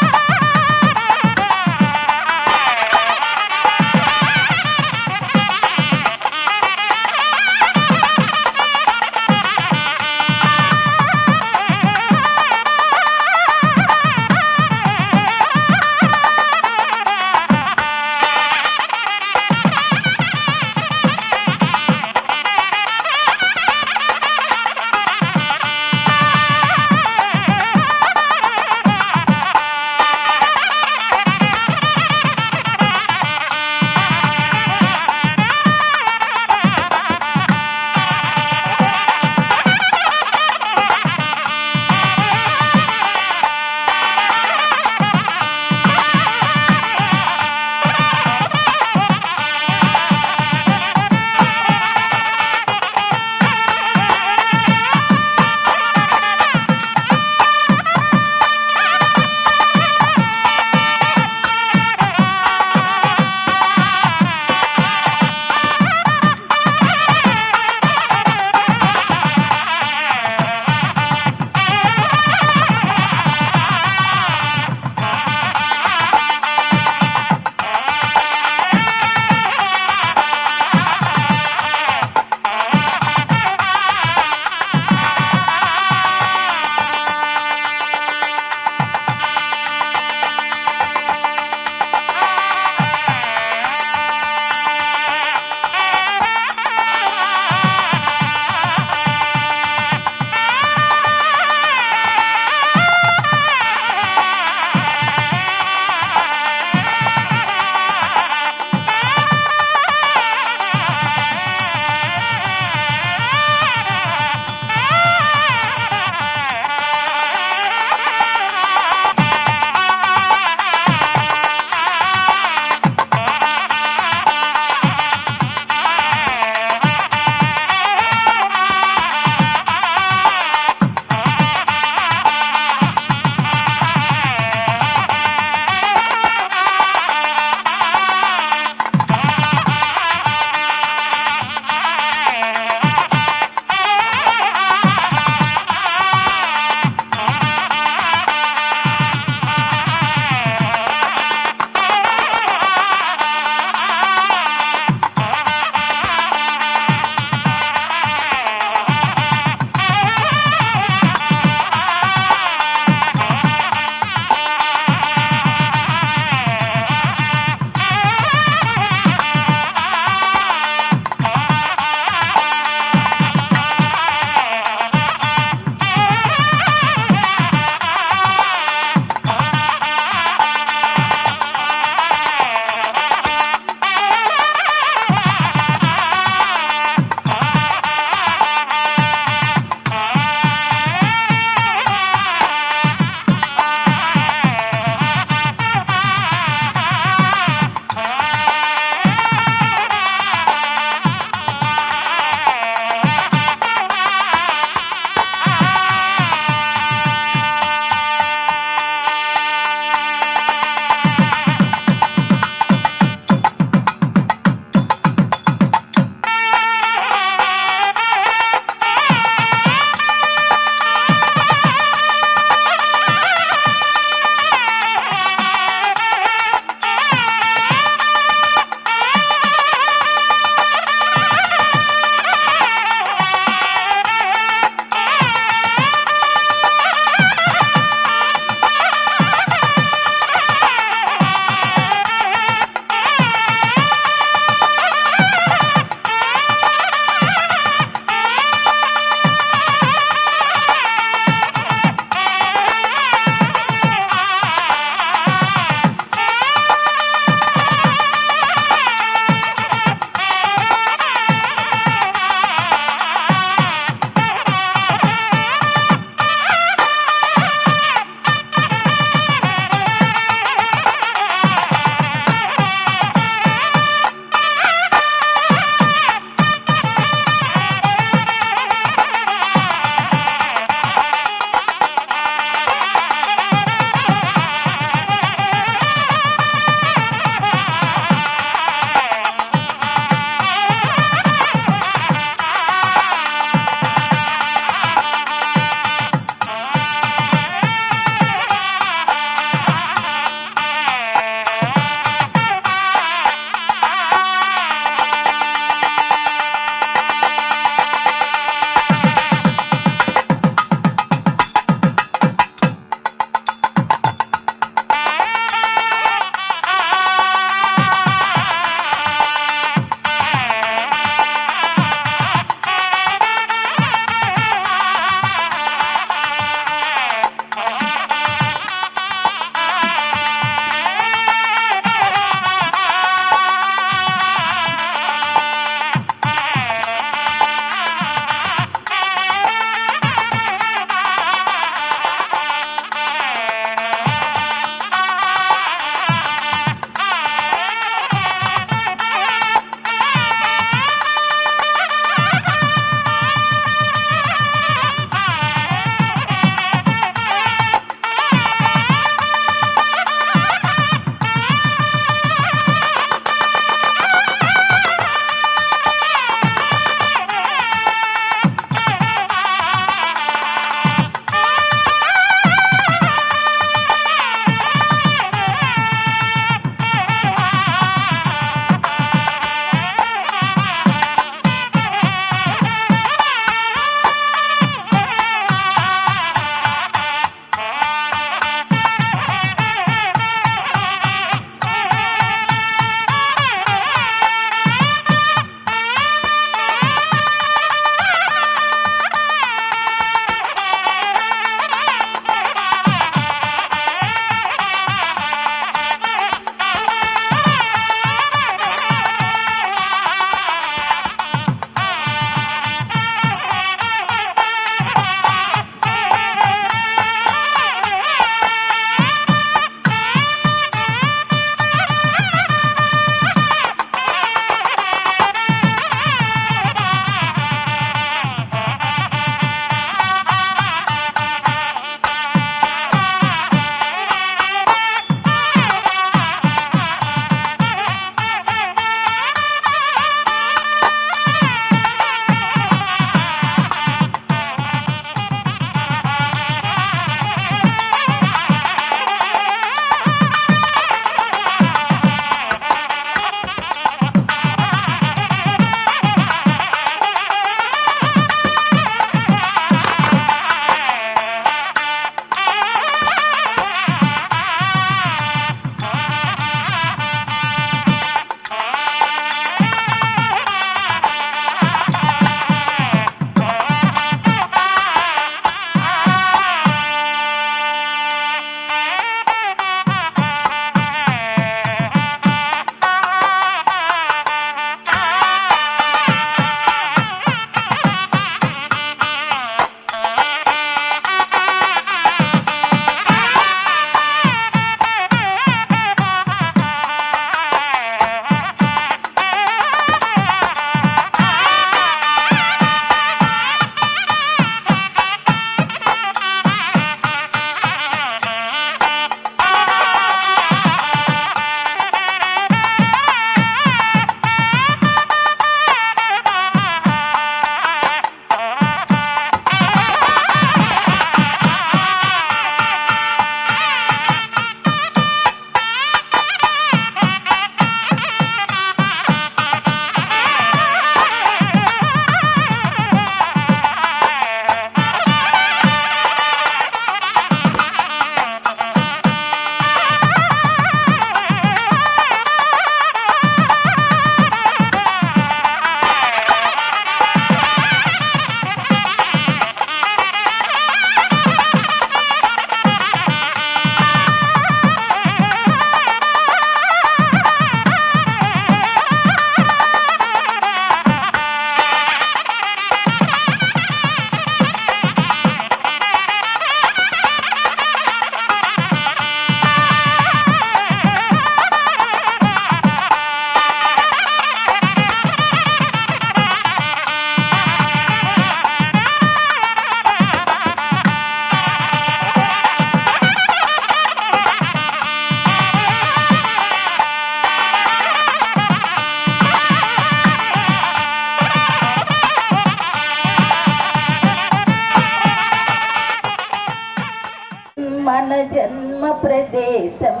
ప్రదేశం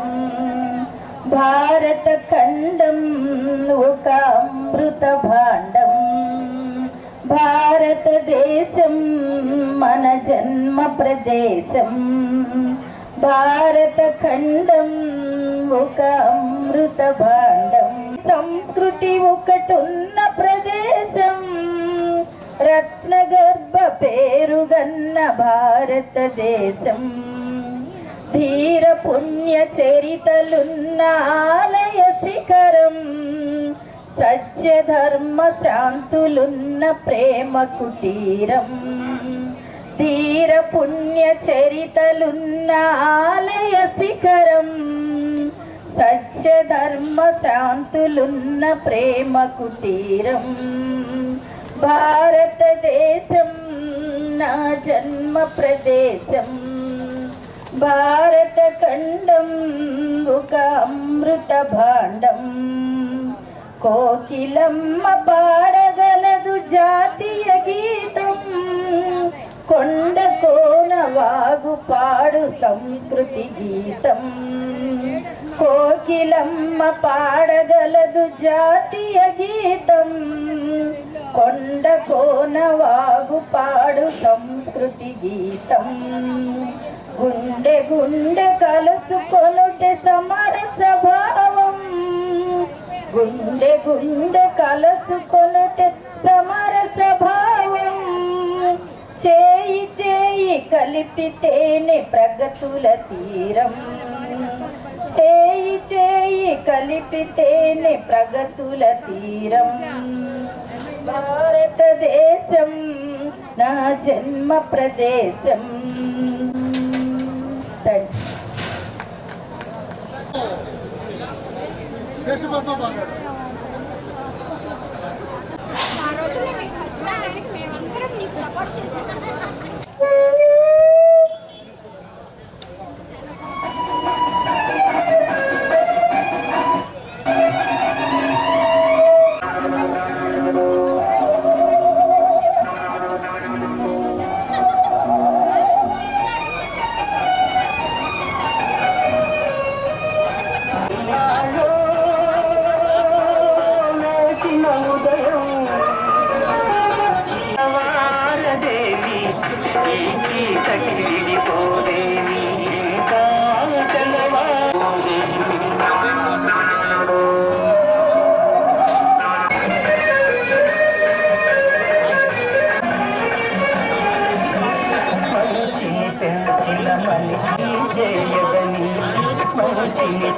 భారత ఖండం ఒక అమృత భాండం భారతదేశం మన జన్మ ప్రదేశం భారత ఖండం ఒక అమృత భాండం సంస్కృతి ఒకటున్న ప్రదేశం రత్నగర్భ పేరుగన్న భారతదేశం ధీర పుణ్య చరితలున్న ఆలయ శిఖరం సత్య ధర్మ శాంతులున్న ప్రేమ కుటీరం ధీర పుణ్య చరితలున్న ఆలయ శిఖరం సత్య ధర్మ శాంతులున్న ప్రేమ కుటీరం భారతదేశం నా జన్మ ప్రదేశం భారత ఖండం ఒక అమృత భాండం కోకిలమ్మ పాడగలదు జాతీయ గీతం కొండ కోన వాగు పాడు సంస్కృతి గీతం కోకిలమ్మ పాడగలదు జాతీయ గీతం కొండ కోన వాగు పాడు సంస్కృతి గీతం గుండె గుండె కలుసుకొనుటే సమరస భావం గుండె గుండె కలుసుకొనుటే సమరస భావం చేయి చేయి కలిపితేనే ప్రగతుల తీరం చేయి చేయి కలిపితేనే ప్రగతుల తీరం భారతదేశం నా జన్మ ప్రదేశం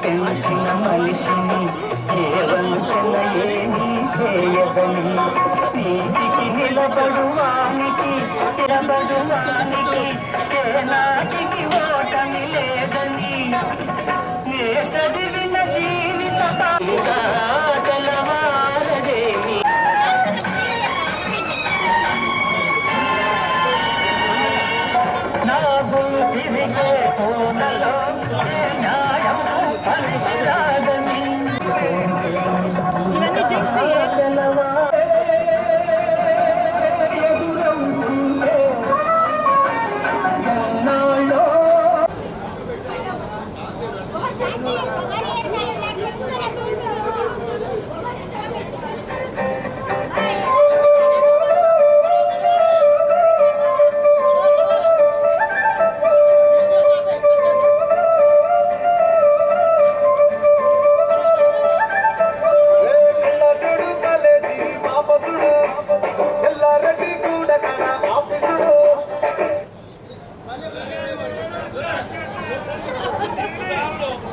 పెంచిన మనిషిని ఏవంచనలేని చేయగని నీటికి నిలబడువానికి ఏనాటికి ఓటమి లేదని ఏ చదివిన జీవిత తెలవారదేమి నా బుద్ధివిగే కోనలో ఇవన్నీ జెంట్స్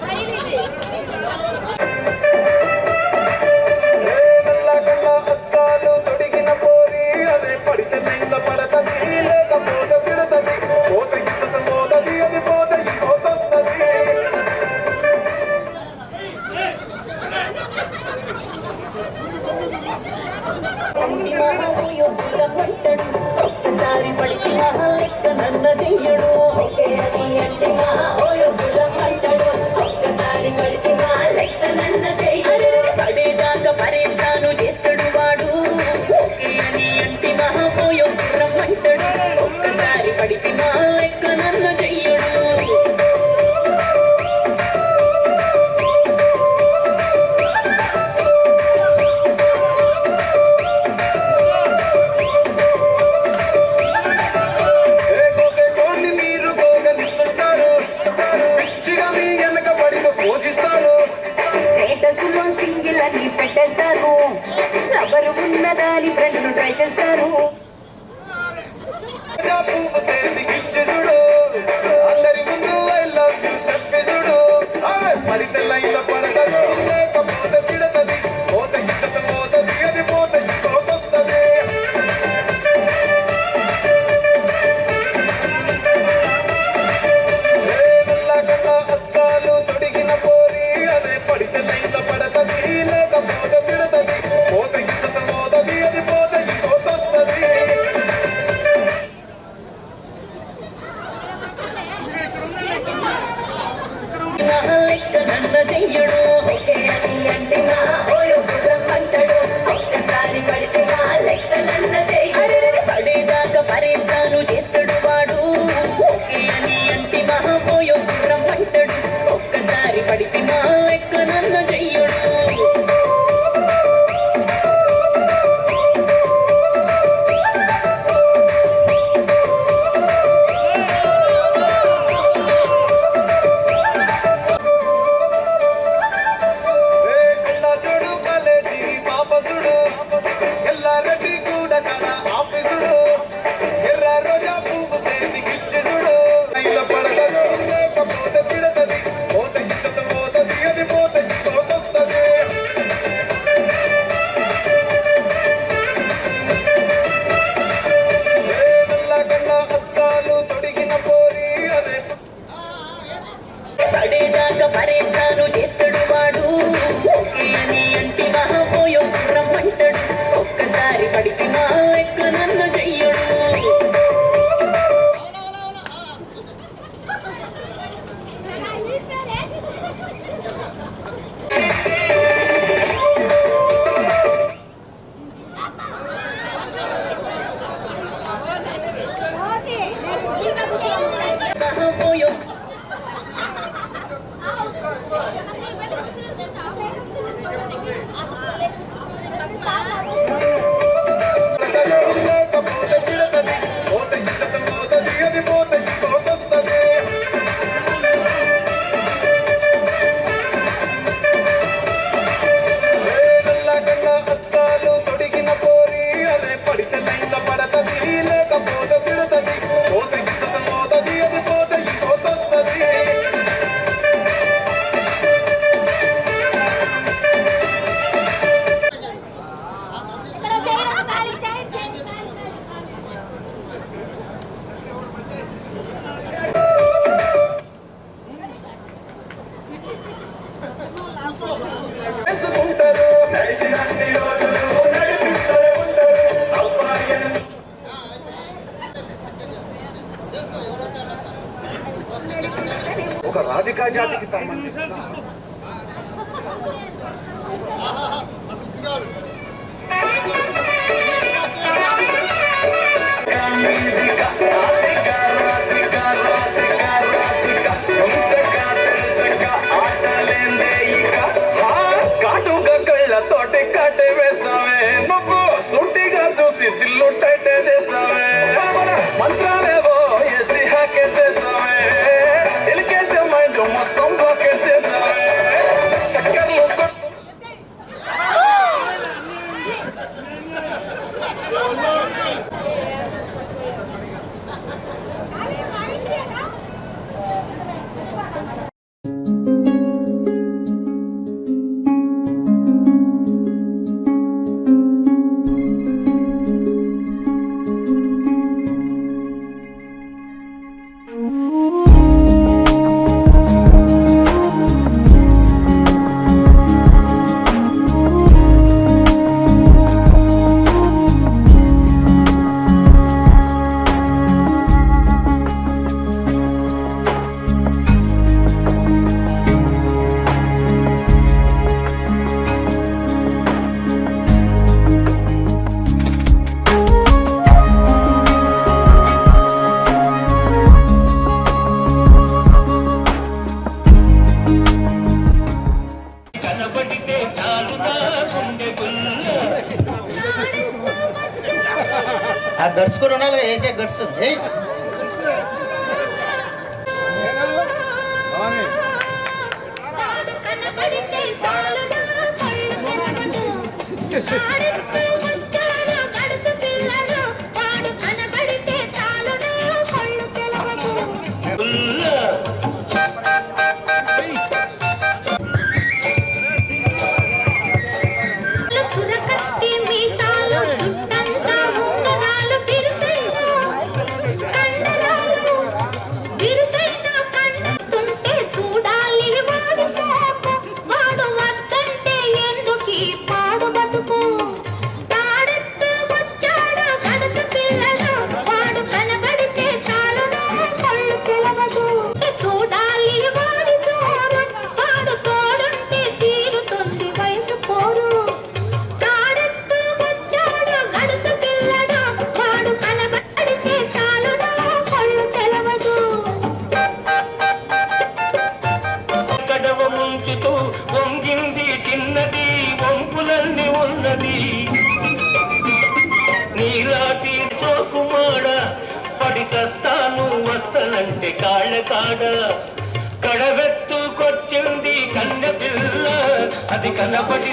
Really? దాని ఫ్రెండ్ను ట్రై చేస్తారు. అందరి ముందు ఐ లవ్ యూ చెప్పే చూడు పడితే లైన్ లో పడతది లేకపోతే తిడతది పోతే ఇచ్చత పోతది అది పోతే ఇంకోతొస్తది నల్లగడ్డ అద్దాలు తొడిగిన పోరి అదే పడితే లైన్ లో పడతది లేకపోతే తిడతది పోతే ఇచ్చత పోతది అది పోతే ఇంకోతొస్తది. నన్న చెయ్యడు ఓకే అని అంటే మా ఓయో గుర్రం అంటాడు. ఒక్కసారి పడితే మా లెక్క నన్న చెయ్యడు. పడేదాకా పరేషాను చేస్తాడు వాడు. ఓకే అని అంటే మా ఓయో గుర్రం అంటాడు. ఒక్కసారి పడితే మా లెక్క నన్న చెయ్యడు. ఎల్లారెడ్డి కూడా కడ ఆఫీసుడు ఎర్ర రోజా పువ్వు సేతికిచ్చి చూడు ఇలా పడతది లేకపోతే తిడతది పోతే ఇచ్చత పోతది అది పోతే ఇంకోతొస్తది. నల్లగడ్డ అద్దాలు తొడిగిన పోరి అదే పడేదాకా పరేషాను చేస్తాడు వాడు. ఓకే అని అంటే మహాపోయో రమ్మంటాడు. ఒక్కసారి పడితే మా లెక్క నన్ను చెయ్యడు. మహాపోయో లేకపోతే తిడతది పోతే ఇచ్చత పోతది అది పోతే ఇంకోతొస్తది. నల్లగడ్డ అద్దాలు తొడిగిన పోరి అదే పడితే లైన్ లో పడతది లేకపోతే తిడతది పోతే ఇచ్చత పోతది అది పోతే ఇంకోతొస్తది. చేసుకుంటారు నడిచినన్ని రోజులు నడిపిస్తూనే ఉంటారు అబ్బాయిని. ఒక రాధికా జాతికి సంబంధించిన కాటుగా కళ్ళతోటి కట్టే వేసావే నువ్వు సుట్టిగా చూసి దిల్లు టైటే చేసావే మంత్రాలేవో వేసి హ్యాకే చేసావే ఎలికేట్ మైండ్ మొత్తం బ్లాకెట్ చేసావే చక్కర్లు ఆ గట్స్ కూడా ఉండాలి వేసే గట్స్ చేతుతో వంగింది చిన్నది వంపులన్నీ ఉన్నది నీలాటి చోకుమాడ పడి చస్తాను వస్తనంటే కాళ్ళ కాడ కడవెత్తుకొచ్చింది కన్న పిల్ల అది కనపడి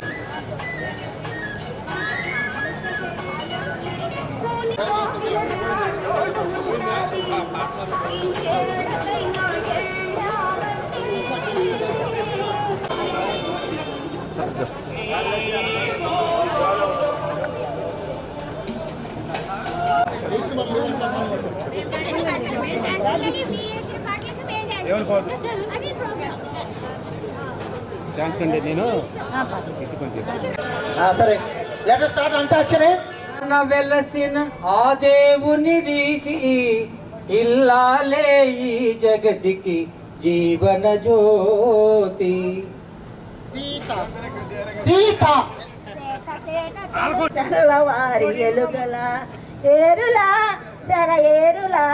సరే లెటర్ స్టార్ట్ అంతా వచ్చారే వెలసిన ఆ దేవుని రీతి ఇల్లాలే ఈ జగతికి జీవన జ్యోతి తెల్లవారి ఎలుగల ఏరులా సర ఏరులా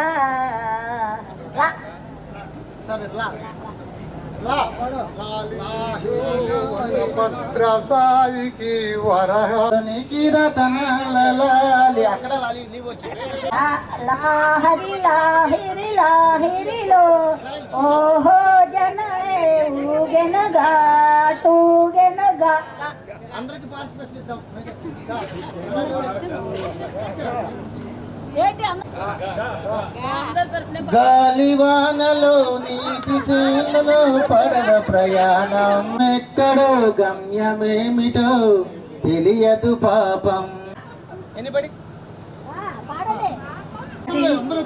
భద్రసాయికి వరహానికి రతనాలి అక్కడ లాలి నీవు వచ్చి లాహరి లాహిరి లాహిరిలో ఓహో జనమే ఊగెనగా టూగెనగా అందరికి పార్టిసిపేషన్ ఇద్దాం గాలివానలో నీటి చేలలో పడవ ప్రయాణం ఎక్కడో గమ్యమేమిటో తెలియదు పాపం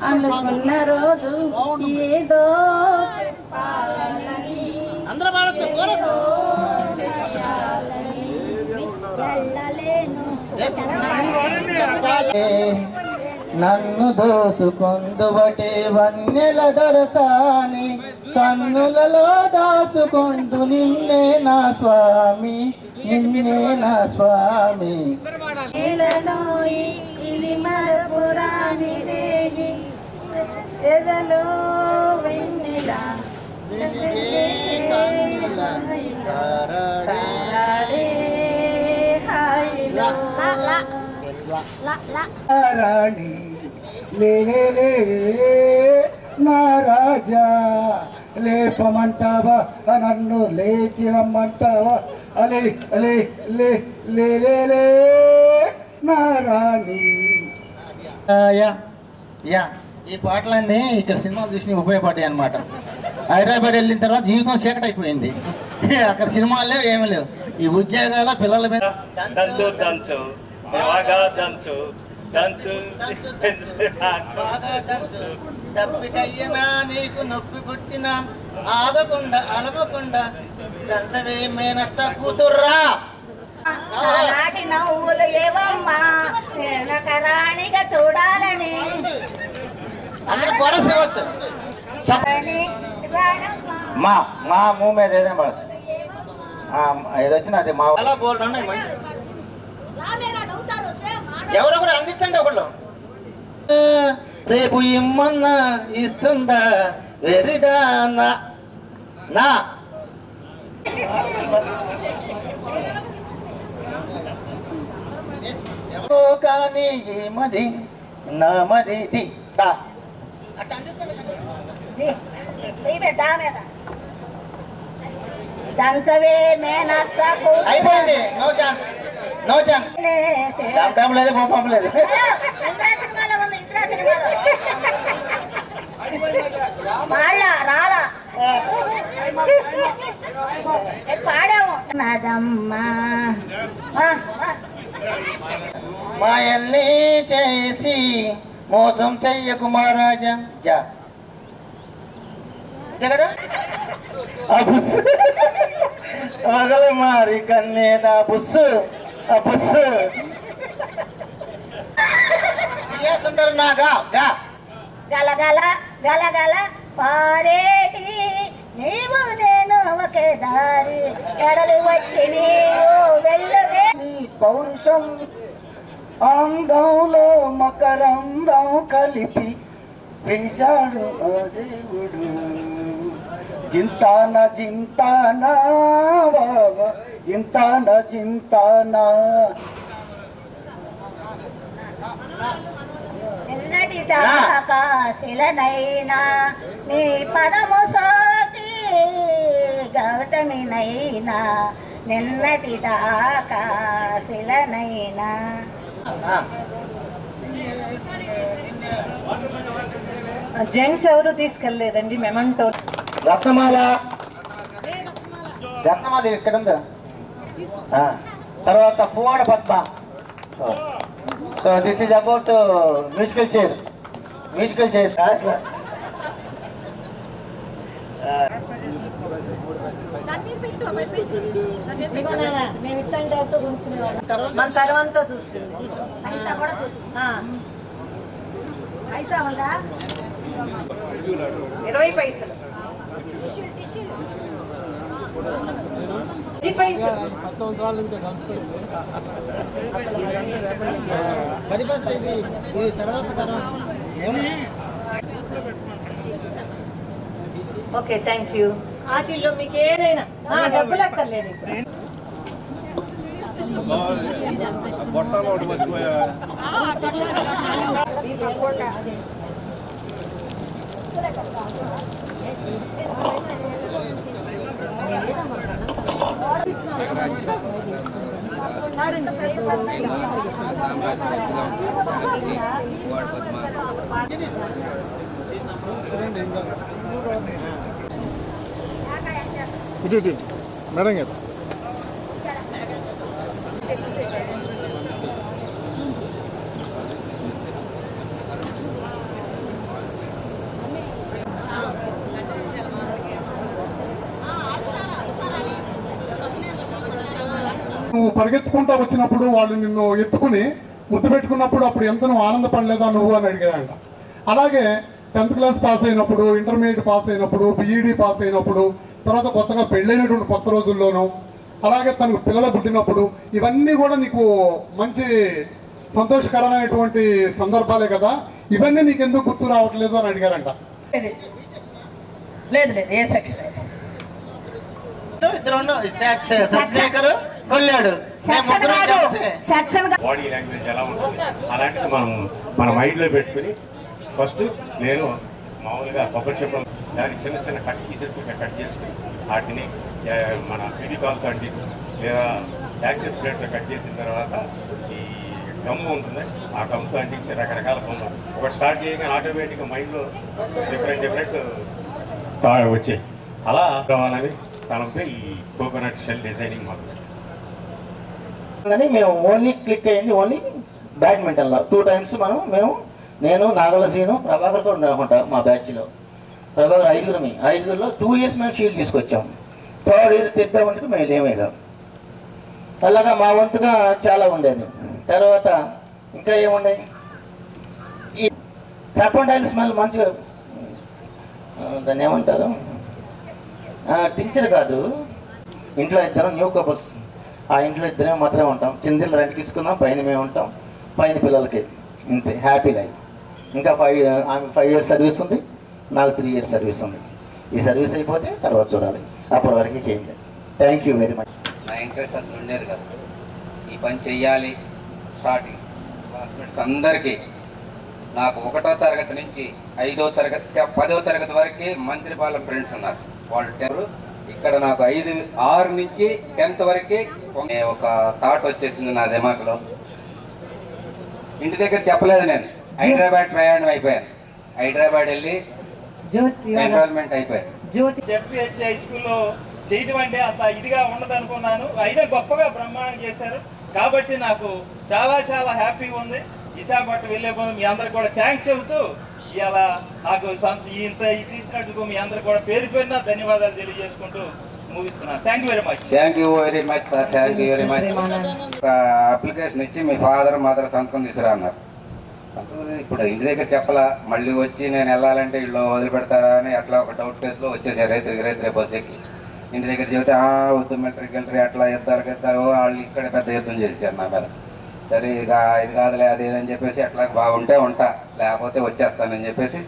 అనుకున్న రోజు ఏదో చెప్పాలని నన్ను దోసుకొందుబటే వన్నెల దొరసాని కన్నులలో దాచుకుంటూ నిన్నే నా స్వామి నిన్నే నా స్వామి ఇది మరపురాని రేగి ఎదలో వెన్నెలా రాణి లే నా రాజా లేపమంటావా నన్ను లేచి రమ్మంటావా అలే అలే లే లే లే నా రాణి యా ఈ పాటలన్నీ ఇక్కడ సినిమాలు చూసి ఉపయోగపడ్డాయి అనమాట. హైదరాబాద్ వెళ్ళిన తర్వాత జీవితం చీకటైపోయింది. అక్కడ సినిమాలు లేవు, ఏమీ లేవు. ఈ ఉద్యోగాల పిల్లల మీద దంచు దంచు బాగా దంచు దంచు తప్పికయ్యనా నీకు నొప్పి పుట్టినా ఆగకుండా అలవకుండా దంచవే మేనత్త కూతుర్రా. నాటి నవ్వులు ఏవమ్మా రాణిగా చూడాలని అందరూ కొరసి వచ్చు మా మా మూ మీద ఏదైనా పడచ్చు ఏదొచ్చినా అది మా అలా బోల్డ్ ఉన్నాయి మంచి ఎవరొకరు అందించండి ఒకళ్ళు. రేపు ఇమ్మన్నా ఇస్తుందా వెరిదానా నా కానీ ఏమది నామది దంచవే మేనత్త అయిపోయింది. No chance no chance. డబ్బు లేదు పంపం లేదు. సినిమాలో ఉంది ఇంద్రా సినిమాలో మళ్ళా రాలా పాడాము నాదమ్మా మాయల్ని చేసి మోసం చెయ్యకు మహారాజా జా కదా బుస్సు మగల మారి కన్నేదా బుస్సు బుస్సు సుందర నాగా గా గలగల గలగల పారేటి నీవు నేను ఒకే దారి ఎడలు వచ్చి నీవు వెళ్ళుగే నీ పౌరుషం అందంలో మకరందం కలిపి పిలిచాడు ఆ దేవుడు జింతాన జింతానా ఇంతానా చింతానా నిన్నటి దాకా శిలనైనా నీ పదము సోకి గౌతమినైనా నిన్నటి దాకా శిలనైనా. జెంట్స్ ఎవరు తీసుకెళ్ళలేదండి మెమంటో. రత్నమాల ఇక్కడ ఉందా? తర్వాత Puvvada Padma. So this is about musical chair. మన తర్వాత చూస్తుంది. 20 పైసలు 10 పైసలు. Okay, thank you. వాటిల్లో మీకు ఏదైనా డబ్బులు అక్కర్లేదు. మేడం గారు నువ్వు పరిగెత్తుకుంటా వచ్చినప్పుడు వాళ్ళు నిన్ను ఎత్తుకుని ముద్దు పెట్టుకున్నప్పుడు అప్పుడు ఎంత నువ్వు ఆనందపడలేదా నువ్వు అని అడిగాడంట. అలాగే 10th క్లాస్ పాస్ అయినప్పుడు, ఇంటర్మీడియట్ పాస్ అయినప్పుడు, బీఈడీ పాస్ అయినప్పుడు, తర్వాత కొత్తగా పెళ్ళైనటువంటి కొత్త రోజుల్లోనూ, అలాగే తనకు పిల్లలు పుట్టినప్పుడు, ఇవన్నీ కూడా నీకు మంచి సంతోషకరమైనటువంటి సందర్భాలే కదా, ఇవన్నీ నీకు ఎందుకు గుర్తు రావట్లేదు అని అడిగారంట. లేదు లేదు, ఏ సెక్షన్ చంద్రశేఖర్ కొల్లాడు. బాడీ లాంగ్వేజ్ ఎలా ఉంటుంది అలాంటిది మన మైండ్లో పెట్టుకుని ఫస్ట్ నేను మామూలుగా కొబ్బరి చెప్పడం దానికి చిన్న చిన్న కట్ పీసెస్ కట్ చేసుకుని వాటిని మన ఫెవికాల్తో అంటించి లేదా యాక్సెస్ ప్లేట్లో కట్ చేసిన తర్వాత ఈ గమ్ము ఉంటుంది ఆ గమ్ముతో అంటించి రకరకాల పనులు ఒకటి స్టార్ట్ చేయగానే ఆటోమేటిక్గా మైండ్లో డిఫరెంట్ వచ్చాయి. అలా కావాలని తనపై ఈ కోకోనట్ షెల్ డిజైనింగ్ మాకు. కానీ మేము ఓన్లీ క్లిక్ అయింది ఓన్లీ బ్యాడ్మింటన్లో 2 times నేను నాగలసీను ప్రభాకర్ కూడా అనుకుంటా మా బ్యాచ్లో. ప్రభాకర్ 5గురిలో 2 years మేము షీల్డ్ తీసుకొచ్చాం. 3rd year తెద్దామంటే మేము లేమేగా. అలాగా మా వంతుగా చాలా ఉండేది. తర్వాత ఇంకా ఏముండేది, ఈ కార్బన్ స్మెల్ మంచిగా దాన్ని ఏమంటారు, టించర్ కాదు. ఇంట్లో ఇద్దరం న్యూ కపుల్స్, ఆ ఇంట్లో ఇద్దరే మాత్రమే ఉంటాం. కింద రెంట్కి ఇచ్చుకుందాం, పైన మేము ఉంటాం, పైన పిల్లలకి ఇంతే హ్యాపీ లైఫ్. ఇంకా 5 years సర్వీస్ ఉంది, నాకు 3 years సర్వీస్ ఉంది. ఈ సర్వీస్ అయిపోతే తర్వాత చూడాలి, అప్పటి వరకు ఏం లేదు. Thank you very much. నా ఇంట్రెస్ట్ అసలు ఉండేది కదా, ఈ పని చెయ్యాలి. స్టార్టింగ్ క్లాస్మేట్స్ అందరికీ నాకు 1వ తరగతి నుంచి 5వ తరగతి 10వ తరగతి వరకు మంత్రిపాలెం ఫ్రెండ్స్ ఉన్నారు. వాళ్ళు ఇక్కడ నాకు 6 నుంచి 10th వరకు ఒక థాట్ వచ్చేసింది నా దిమాగ్లో. ఇంటి దగ్గర చెప్పలేదు, నేను హైదరాబాద్ ప్రయాణం అయిపోయాను. హైదరాబాద్ వెళ్ళి ఎన్రోల్మెంట్ అయిపోయాను. జెడ్పీహెచ్ హై స్కూల్లో చేయడం అంటే అంత ఇదిగా ఉండదు అనుకున్నాను. అయినా గొప్పగా బ్రహ్మాండం చేశారు కాబట్టి నాకు చాలా చాలా హ్యాపీగా ఉంది. విశాఖపట్నం వెళ్ళే ముందు మీ అందరికి కూడా థ్యాంక్స్ చెబుతూ ఇలా నాకు ఇంత ఇది ఇచ్చినట్టుకు మీ అందరికి కూడా పేరు పేరున ధన్యవాదాలు తెలియజేసుకుంటూ ముగిస్తున్నాను. Thank you very much. Thank you very much sir, thank you very much. ఒక అప్లికేషన్ ఇచ్చి మీ ఫాదర్ మదర్ సంతకం తీసుకురా అన్నారు. ఇప్పుడు ఇంటి దగ్గర చెప్పలా, మళ్ళీ వచ్చి నేను వెళ్ళాలంటే వీళ్ళు వదిలిపెడతారా అని అట్లా ఒక డౌట్ కేసులో వచ్చేసారు. రైతు బస్సు ఎక్కి ఇంటి దగ్గర చెబితే వద్దు మిలిటరీ అట్లా ఎత్తారు వాళ్ళు ఇక్కడ పెద్ద యుద్ధం చేశారు నా మీద. సరే ఇది కాదులే అదేదని చెప్పేసి అట్లా బాగుంటే ఉంటా, లేకపోతే వచ్చేస్తానని చెప్పేసి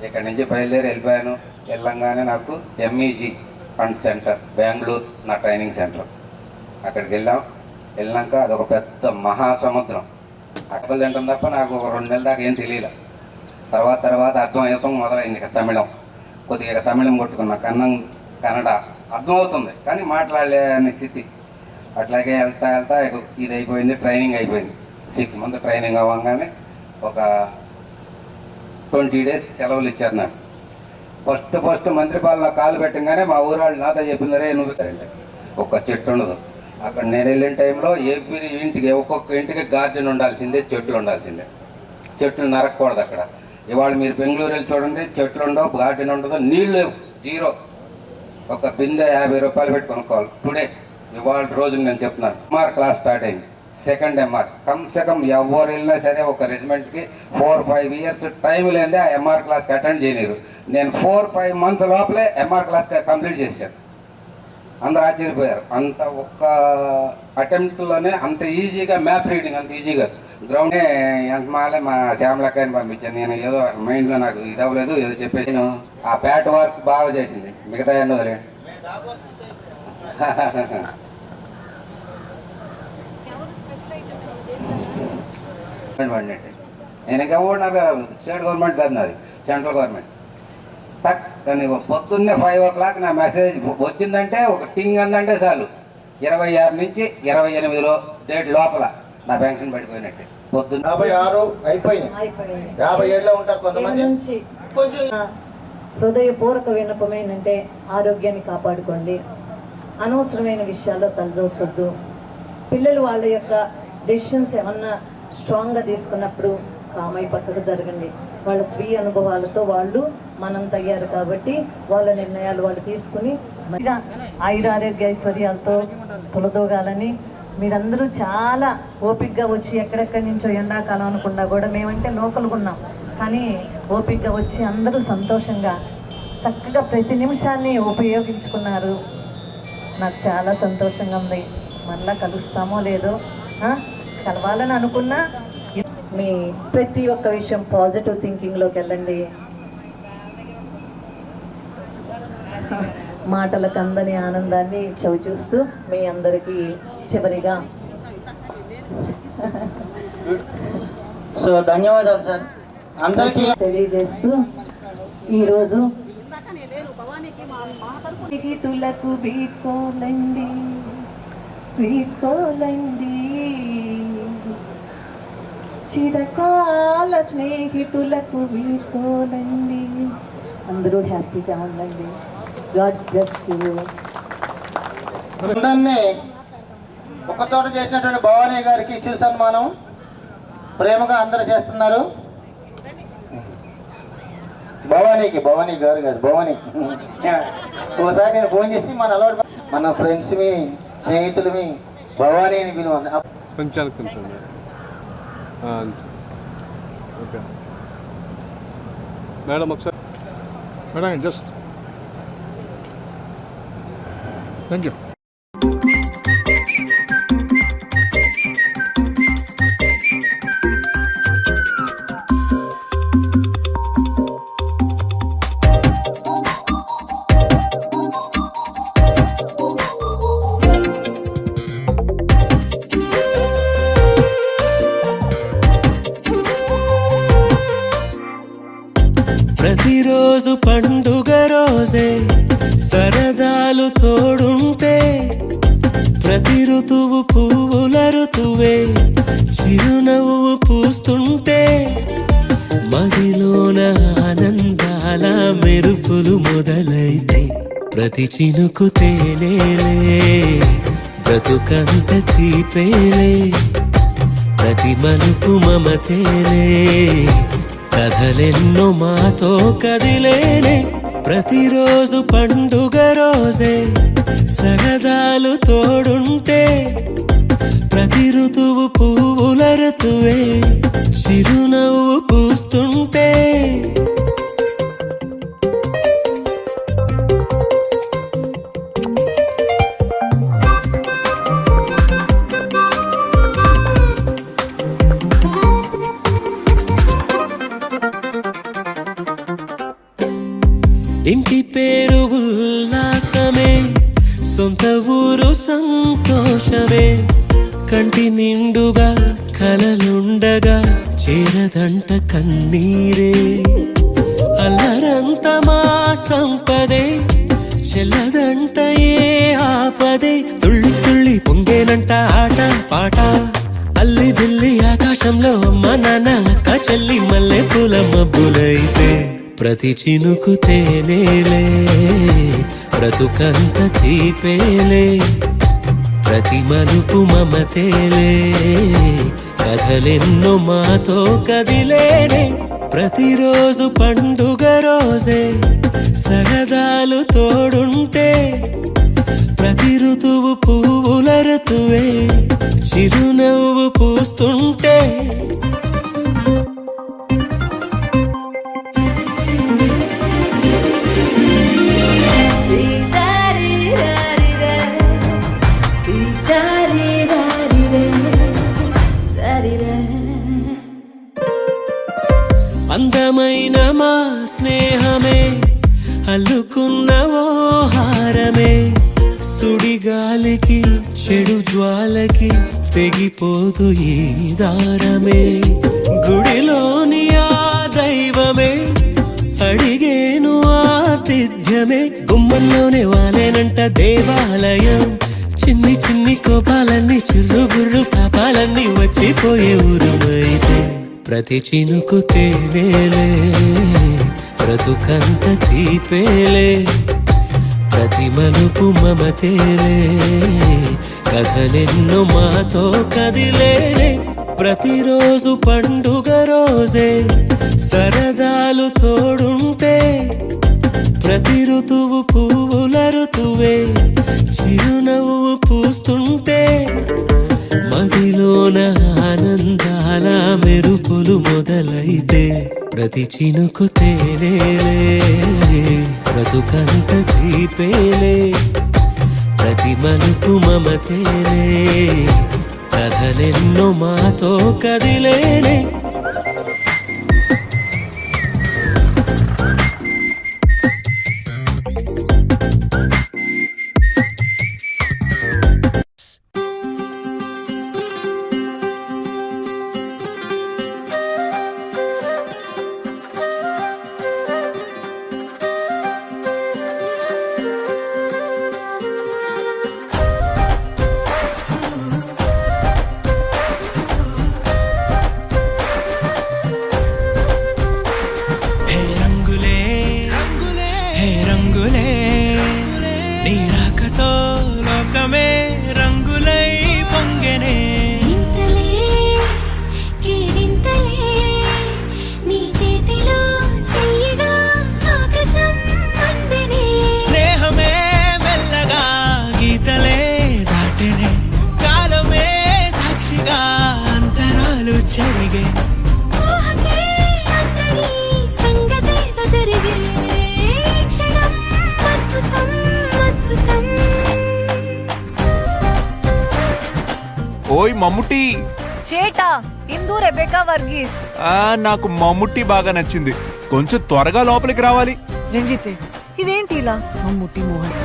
ఇక్కడి నుంచి బయలుదేరి వెళ్ళిపోయాను. వెళ్ళంగానే నాకు ఎంఈజీ ఫండ్ సెంటర్ బెంగళూరు నా ట్రైనింగ్ సెంటర్. అక్కడికి వెళ్ళాక అదొక పెద్ద మహాసముద్రం. అక్కలు తింటాం తప్ప నాకు ఒక 2 నెలల దాకా ఏం తెలియదు. తర్వాత అర్థమవుతాం మొదలైంది తమిళం. కొద్దిగా తమిళం కొట్టుకున్నా, కన్నడ అర్థమవుతుంది కానీ మాట్లాడలేని స్థితి. అట్లాగే వెళ్తా ఇది అయిపోయింది, ట్రైనింగ్ అయిపోయింది. 6 మంత్స్ ట్రైనింగ్ అవ్వగానే ఒక 20 days సెలవులు ఇచ్చారు నాకు. ఫస్ట్ మంత్రిపాలన కాలు పెట్టగానే మా ఊరాళ్ళు నాతో చెప్పిందరే నువ్వు ఒక్క చెట్టు ఉండదు అక్కడ. నేను వెళ్ళిన టైంలో ఒక్కొక్క ఇంటికి గార్డెన్ ఉండాల్సిందే, చెట్లు ఉండాల్సిందే. చెట్లు నరకకూడదు అక్కడ. ఇవాళ మీరు బెంగళూరు వెళ్ళి చూడండి, చెట్లు ఉండవు, గార్డెన్ ఉండదు, నీళ్ళు లేవు, 0. ఒక బిందె 50 రూపాయలు పెట్టి కొనుక్కోవాలి. టుడే ఇవాళ రోజు నేను చెప్తున్నాను. ఎంఆర్ క్లాస్ స్టార్ట్ అయింది, 2nd MR. కమ్సే కమ్ ఎవరు వెళ్ళినా సరే ఒక రెజిమెంట్కి 4-5 years టైం లేదే ఆ ఎంఆర్ క్లాస్కి అటెండ్ చేయలేరు. నేను 4-5 months లోపలే ఎంఆర్ క్లాస్ కంప్లీట్ చేశాను. అందరూ ఆశ్చర్యపోయారు. అంత ఒక్క అటెంప్ట్లోనే అంత ఈజీగా మ్యాప్ రీడింగ్ అంత ఈజీగా గ్రౌండ్ ఎంతమాలే మా శ్యామలక్కని పంపించాను. నేను ఏదో మైండ్లో నాకు ఇది అవ్వలేదు ఏదో చెప్పేసి ఆ ప్యాట్ వర్క్ బాగా చేసింది, మిగతా ఎన్నో వదిలేండి. నేను ఇంకా నాకు స్టేట్ గవర్నమెంట్ కాదు, నాది సెంట్రల్ గవర్నమెంట్. కానీ పొద్దున్నే 5 o'clock నా మెసేజ్ వచ్చిందంటే ఒక టింగ్ అందంటే చాలు 26 నుంచి 28 డేట్ లోపల నా పెన్షన్ పడిపోయినట్టే. పొద్దున్న 56 అయిపోయింది, 57లో ఉంటారు కొంతమంది. కొంచెం హృదయపూర్వక విన్నపం ఏంటంటే ఆరోగ్యాన్ని కాపాడుకోండి, అనవసరమైన విషయాల్లో తలదూర్చొద్దు. పిల్లలు వాళ్ళ యొక్క డెసిషన్స్ ఏమన్నా స్ట్రాంగ్గా తీసుకున్నప్పుడు కామై పక్కకు జరగండి. వాళ్ళ స్వీయ అనుభవాలతో వాళ్ళు మనంత అయ్యారు కాబట్టి వాళ్ళ నిర్ణయాలు వాళ్ళు తీసుకుని మంచిగా ఆయురారోగ్య ఐశ్వర్యాలతో తొలదోగాలని మీరందరూ చాలా ఓపికగా వచ్చి ఎక్కడెక్కడి నుంచో ఎండాకాలం అనుకున్నా కూడా మేమంటే లోకల్గా ఉన్నాం కానీ ఓపికగా వచ్చి అందరూ సంతోషంగా చక్కగా ప్రతి నిమిషాన్ని ఉపయోగించుకున్నారు. నాకు చాలా సంతోషంగా ఉంది. మళ్ళా కలుస్తామో లేదో, కలవాలని అనుకున్నా మీ ప్రతి ఒక్క విషయం పాజిటివ్ థింకింగ్లోకి వెళ్ళండి. మాటలకు అందని ఆనందాన్ని చవిచూస్తూ మీ అందరికీ చివరిగా ధన్యవాదాలు సార్ అందరికీ తెలియజేస్తూ ఈరోజు తులకు వీడ్కోలండి చిరకాల స్నేహితులకు వీడ్కోలండి. అందరూ హ్యాపీగా ఉండండి. God bless you. అందరినీ ఒక చోట చేసినటువంటి భవానీ గారికి చిరు సన్మానం ప్రేమగా అందరూ చేస్తున్నారు. భవానీ గారు కాదు, భవానీ. ఒకసారి నేను ఫోన్ చేసి మన ఫ్రెండ్స్మి స్నేహితులమి భవానీ అని పిలువండి. మేడం ఒకసారి మేడం జస్ట్ థ్యాంక్ యూ. ప్రతిరోజు పండుగ రోజే సరదాలు తోడుంటే ప్రతి ఋతువు పువ్వుల ఋతువే చిరునవ్వు పూస్తుంటే మదిలోన ఆనందాల మెరుపులు మొదలైతే ప్రతి చినుకు తేనేలే బ్రతుకంత తీపేలే ప్రతి మలుపు మమతేలే కథలెన్నో మాతో కదిలేనే ప్రతిరోజు పండుగ రోజే సరదాలు తోడుంటే ప్రతి ఋతువు పువ్వుల ఋతువే చిరునవ్వు పూస్తుంటే ఇంటి పేరు ఉల్లాసమే సొంత ఊరు సంతోషమే కంటి నిండుగా కలలుండగా చేరదంట కన్నీరే అల్లరంత మా సంపదే చెల్లదంట ఏ ఆపదే తుళ్ళి తుళ్ళి పొంగేనంట ఆట పాట అల్లి బిల్లి ఆకాశంలో అమ్మ నాన్న అక్క చెల్లి మల్లె పూల మబ్బులైతే ప్రతి చినుకు తేనేలే బ్రతుకంత తీపేలే ప్రతి మలుపు మమతేలే కథలెన్నో మాతో కదిలేనే ప్రతిరోజు పండుగ రోజే సరదాలు తోడుంటే ప్రతి ఋతువు పువ్వుల ఋతువే చిరునవ్వు పూస్తుంటే అందమైన మా స్నేహమే అల్లుకున్న ఓ హారమే సుడిగాలికి చెడు జ్వాలకి తెగిపోదు ఈ దారమే గుడిలోని ఆ దైవమే అడిగేను ఆతిథ్యమే గుమ్మంలోనే వాలేనంట దేవాలయం చిన్ని చిన్ని కోపాలన్నీ చిర్రు బుర్రు తాపాలన్నీ వచ్చిపోయే ఊరుమైతే ప్రతి చినుకు తేనేలే బ్రతుకంత తీపేలే ప్రతి మలుపు మమతేలే కథలెన్నో మాతో కదిలేనే ప్రతిరోజు పండుగ రోజే సరదాలు తోడుంటే ప్రతి ఋతువు పువ్వుల ఋతువే చిరునవ్వు పూస్తుంటే మదిలోన ఆనందాల మెరుపులు మొదలైతే ప్రతి చినుకు తేనేలే బ్రతుకంత తీపేలే ప్రతి మలుపు మమతేలే కథలెన్నో మాతో కదిలేనే ఓయ్ మమ్ముట్టి చేటా ఇందు రెబెకా వర్గీస్ నాకు మమ్ముట్టి బాగా నచ్చింది కొంచెం త్వరగా లోపలికి రావాలి రంజిత్ ఇదేంటి ఇలా మమ్ముట్టి మోహన్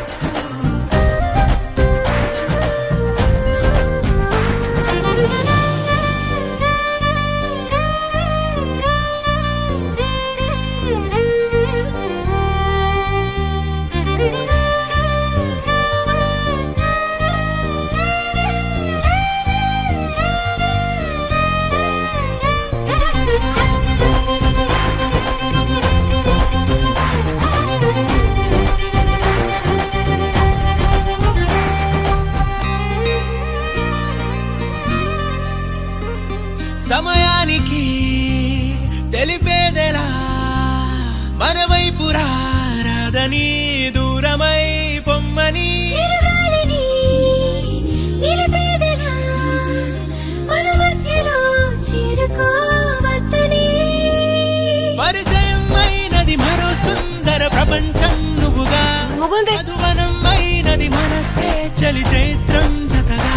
సమయానికి తెలిపేదెలా మన వైపు రాదని దూరమై పొమ్మని పరిచయం అయినది మరో సుందర ప్రపంచం నువ్వుగా మధువనం అయినది మనసే చలి చైత్రం జతగా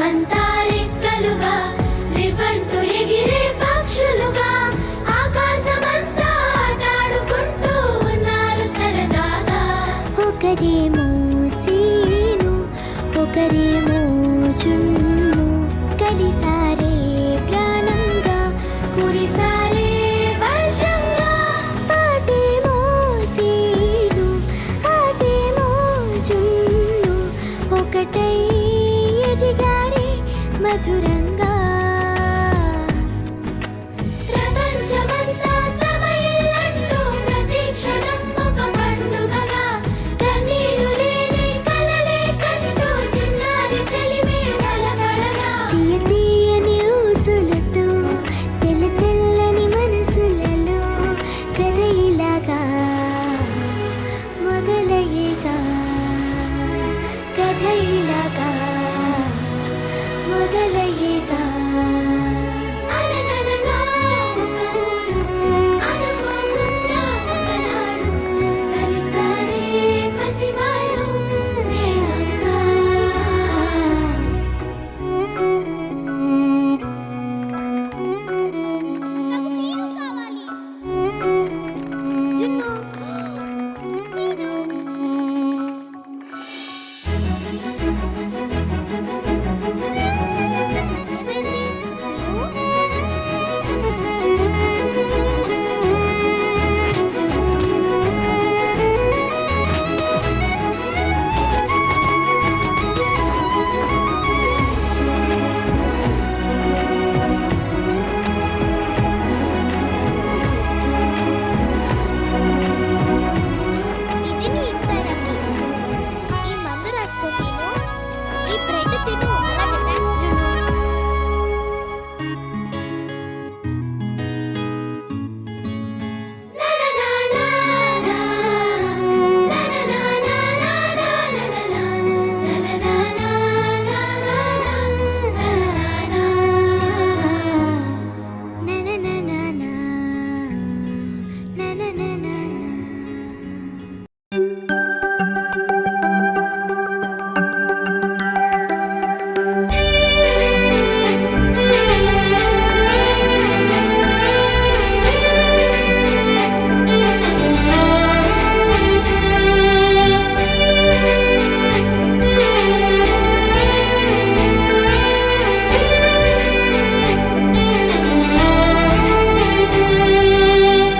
దేశమంతా రెక్కలుగా రివంటు ఎగిరే పక్షులుగా ఆకాశమంతా ఆటాడుకుంటూ ఉన్నారు సరదాగా. ఒకరేమో సీను ఒకరేమో చున్ను కలిసారే ప్రాణంగా కురిసారే వర్షంగా. పాటేమో సీను ఆటేమో చున్ను ఒకటై ఎదిగారే మధురంగా. ప్రపంచమంతా తమ ఇల్లంటూ ప్రతి క్షణం ఒక పండుగగా కన్నీరు లేని కలలే కంటూ చిన్నారి చెలిమే బలపడగా. తీయ తీయని ఊసులతో తెల్ల తెల్లని మనసులలో కథ ఇలాగా మొదలయ్యేగా. కథ ఇలాగా మొదలయ్యేగా. అనగనగా ఒక ఊరు అనుకోకుండా ఒకనాడు కలిసారే పసివాళ్ళు స్నేహంగా. నాకు సీను కావాలి. జున్ను సీను. ఇది నీ ఇద్దరికి. ఈ మందు రాసుకో సీను. ఈ బ్రెడ్ తిను. అలాగే థాంక్స్ జున్ను.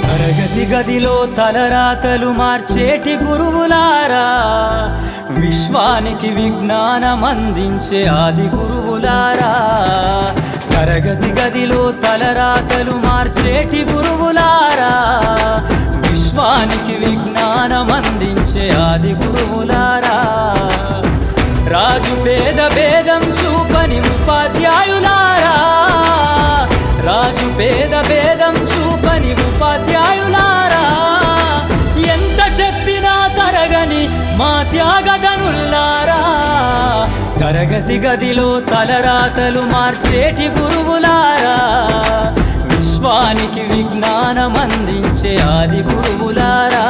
తరగతి గదిలో తలరాతలు మార్చేటి గురువులారా, విశ్వానికి విజ్ఞానం అందించే ఆది గురువులారా. తరగతి గదిలో తలరాతలు మార్చేటి గురువులారా, విశ్వానికి విజ్ఞానం అందించే ఆది గురువులారా. రాజు పేద భేదం చూపని ఉపాధ్యాయులారా, రాజు పేద భేదం చూపని ఉపాధ్యాయులారా. ఎంత చెప్పినా తరగని మా త్యాగధనుల్లారా. తరగతి గదిలో తలరాతలు మార్చేటి గురువులారా, విశ్వానికి విజ్ఞానం అందించే ఆది గురువులారా.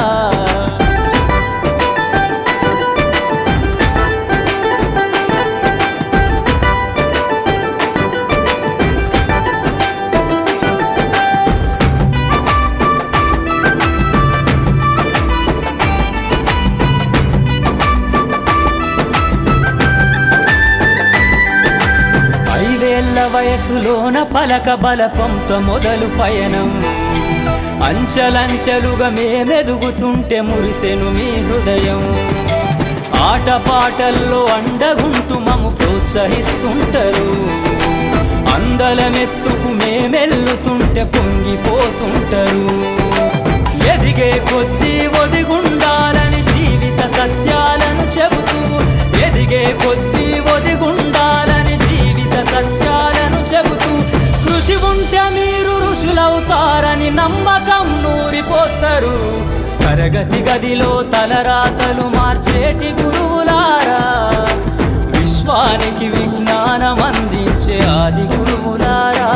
వయసులోన పలక బలపంతో మొదలు పయనం, అంచలంచెలుగా మేమెదుగుతుంటే మురిసెను మీ హృదయం. ఆటపాటల్లో అండగుంటూ మము ప్రోత్సహిస్తుంటారు, అందలమెత్తుకు మేమెల్లుతుంటే పొంగిపోతుంటారు. ఎదిగే కొద్దీ ఒదిగుండాలని జీవిత సత్యాలను చెబుతూ, ఎదిగే కొద్దీ ఒదిగుండాలని జీవిత సత్యాలను చెబుతూ, కృషి ఉంటే మీరు ఋషులవుతారని నమ్మకం నూరిపోస్తారు. తరగతి గదిలో తలరాతలు మార్చేటి గురువులారా, విశ్వానికి విజ్ఞానం అందించే ఆది గురువులారా.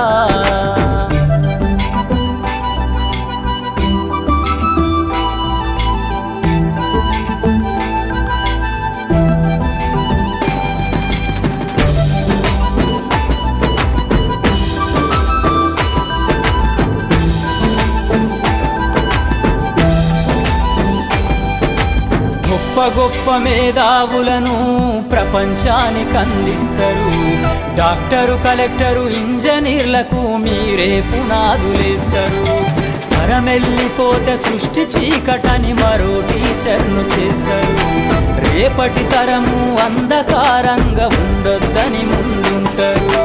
గొప్ప మేధావులను ప్రపంచానికి అందిస్తారు. డాక్టరు, కలెక్టరు, ఇంజనీర్లకు మీరే పునాదులేస్తారు. తరమెల్లిపోతే సృష్టి చీకటని మరో టీచర్ను చేస్తారు. రేపటి తరము అంధకారంగా ఉండొద్దని ముందుంటారు.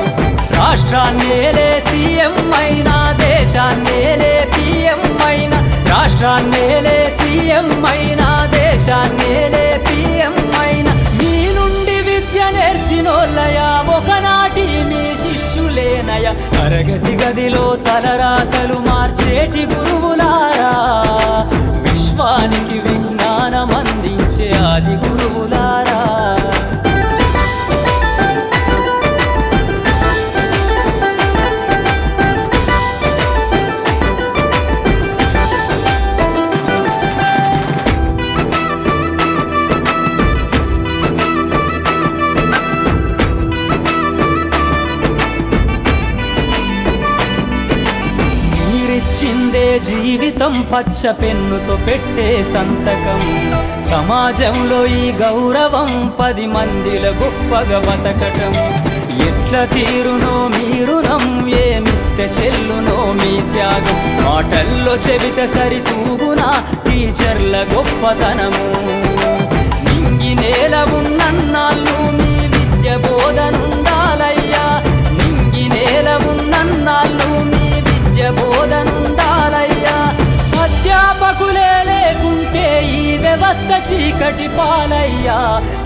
రాష్ట్రాన్నేలే సీఎం అయినా, దేశాన్నేలే పిఎం అయినా, రాష్ట్రాన్నేలే సీఎం అయినా, దేశాన్నేలే పిఎం అయినా, మీ నుండి విద్య నేర్చినోళ్ళయా ఒకనాటి మీ శిష్యులేనయా. తరగతి గదిలో తలరాతలు మార్చేటి గురువులారా, విశ్వానికి విజ్ఞానం అందించే ఆది గురువులారా. చిందే జీవితం పచ్చ పెన్నుతో పెట్టే సంతకం. సమాజంలో ఈ గౌరవం 10 మందిల గొప్పగా బతకటం. ఎట్ల తీరునో మీ రుణం, ఏమిస్తే చెల్లునో మీ త్యాగం. మాటల్లో చెబితే సరితూగునా టీచర్ల గొప్పతనము. నింగి నేల ఉన్నన్నాళ్ళు మీ విద్య బోధనుండాలయ్యా. నింగి నేల ఉన్నన్నాళ్ళు మీ బోధనుండాలయ్యా. అధ్యాపకులే లేకుంటే ఈ వ్యవస్థ చీకటి పాలయ్యా.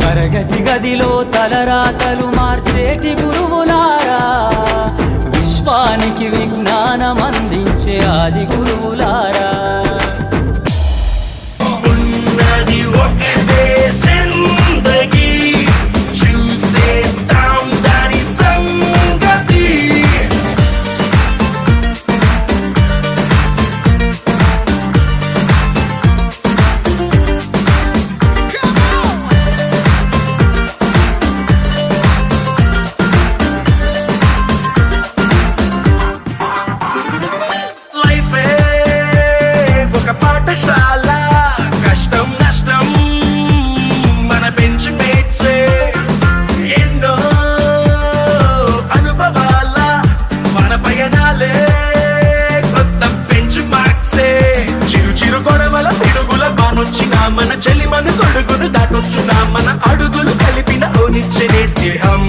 తరగతి గదిలో తలరాతలు మార్చేటి గురువులారా, విశ్వానికి విజ్ఞానం అందించే ఆది గురువులారా. ఉన్నది ఒకటే జిందగీ, చూసేద్దాం దాని సంగతి. కష్టం నష్టం మన బెంచ్ మేట్సే, ఎన్నో అనుభవాల మన పయనాలే కొత్త బెంచ్ మార్క్సే. చిరు చిరు గొడవల పిడుగుల బానొచ్చిన మన చెలిమను తొడుగును దాటొచ్చున మన అడుగులు కలిపిన ఓనిచ్చే స్నేహం.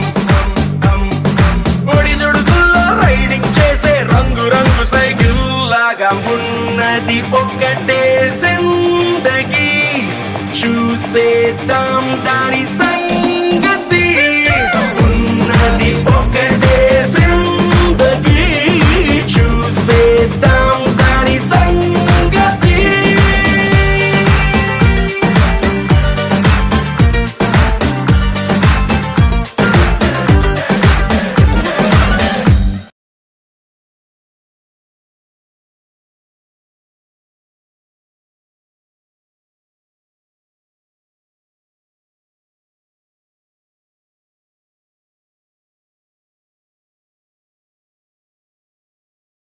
ఒడిదుడుగుల్లో రైడింగ్ చేసే రంగు రంగు సైకిల్ లాగా ఉన్నది ఒక్కటే జిందగీ, చూసేద్దాం దాని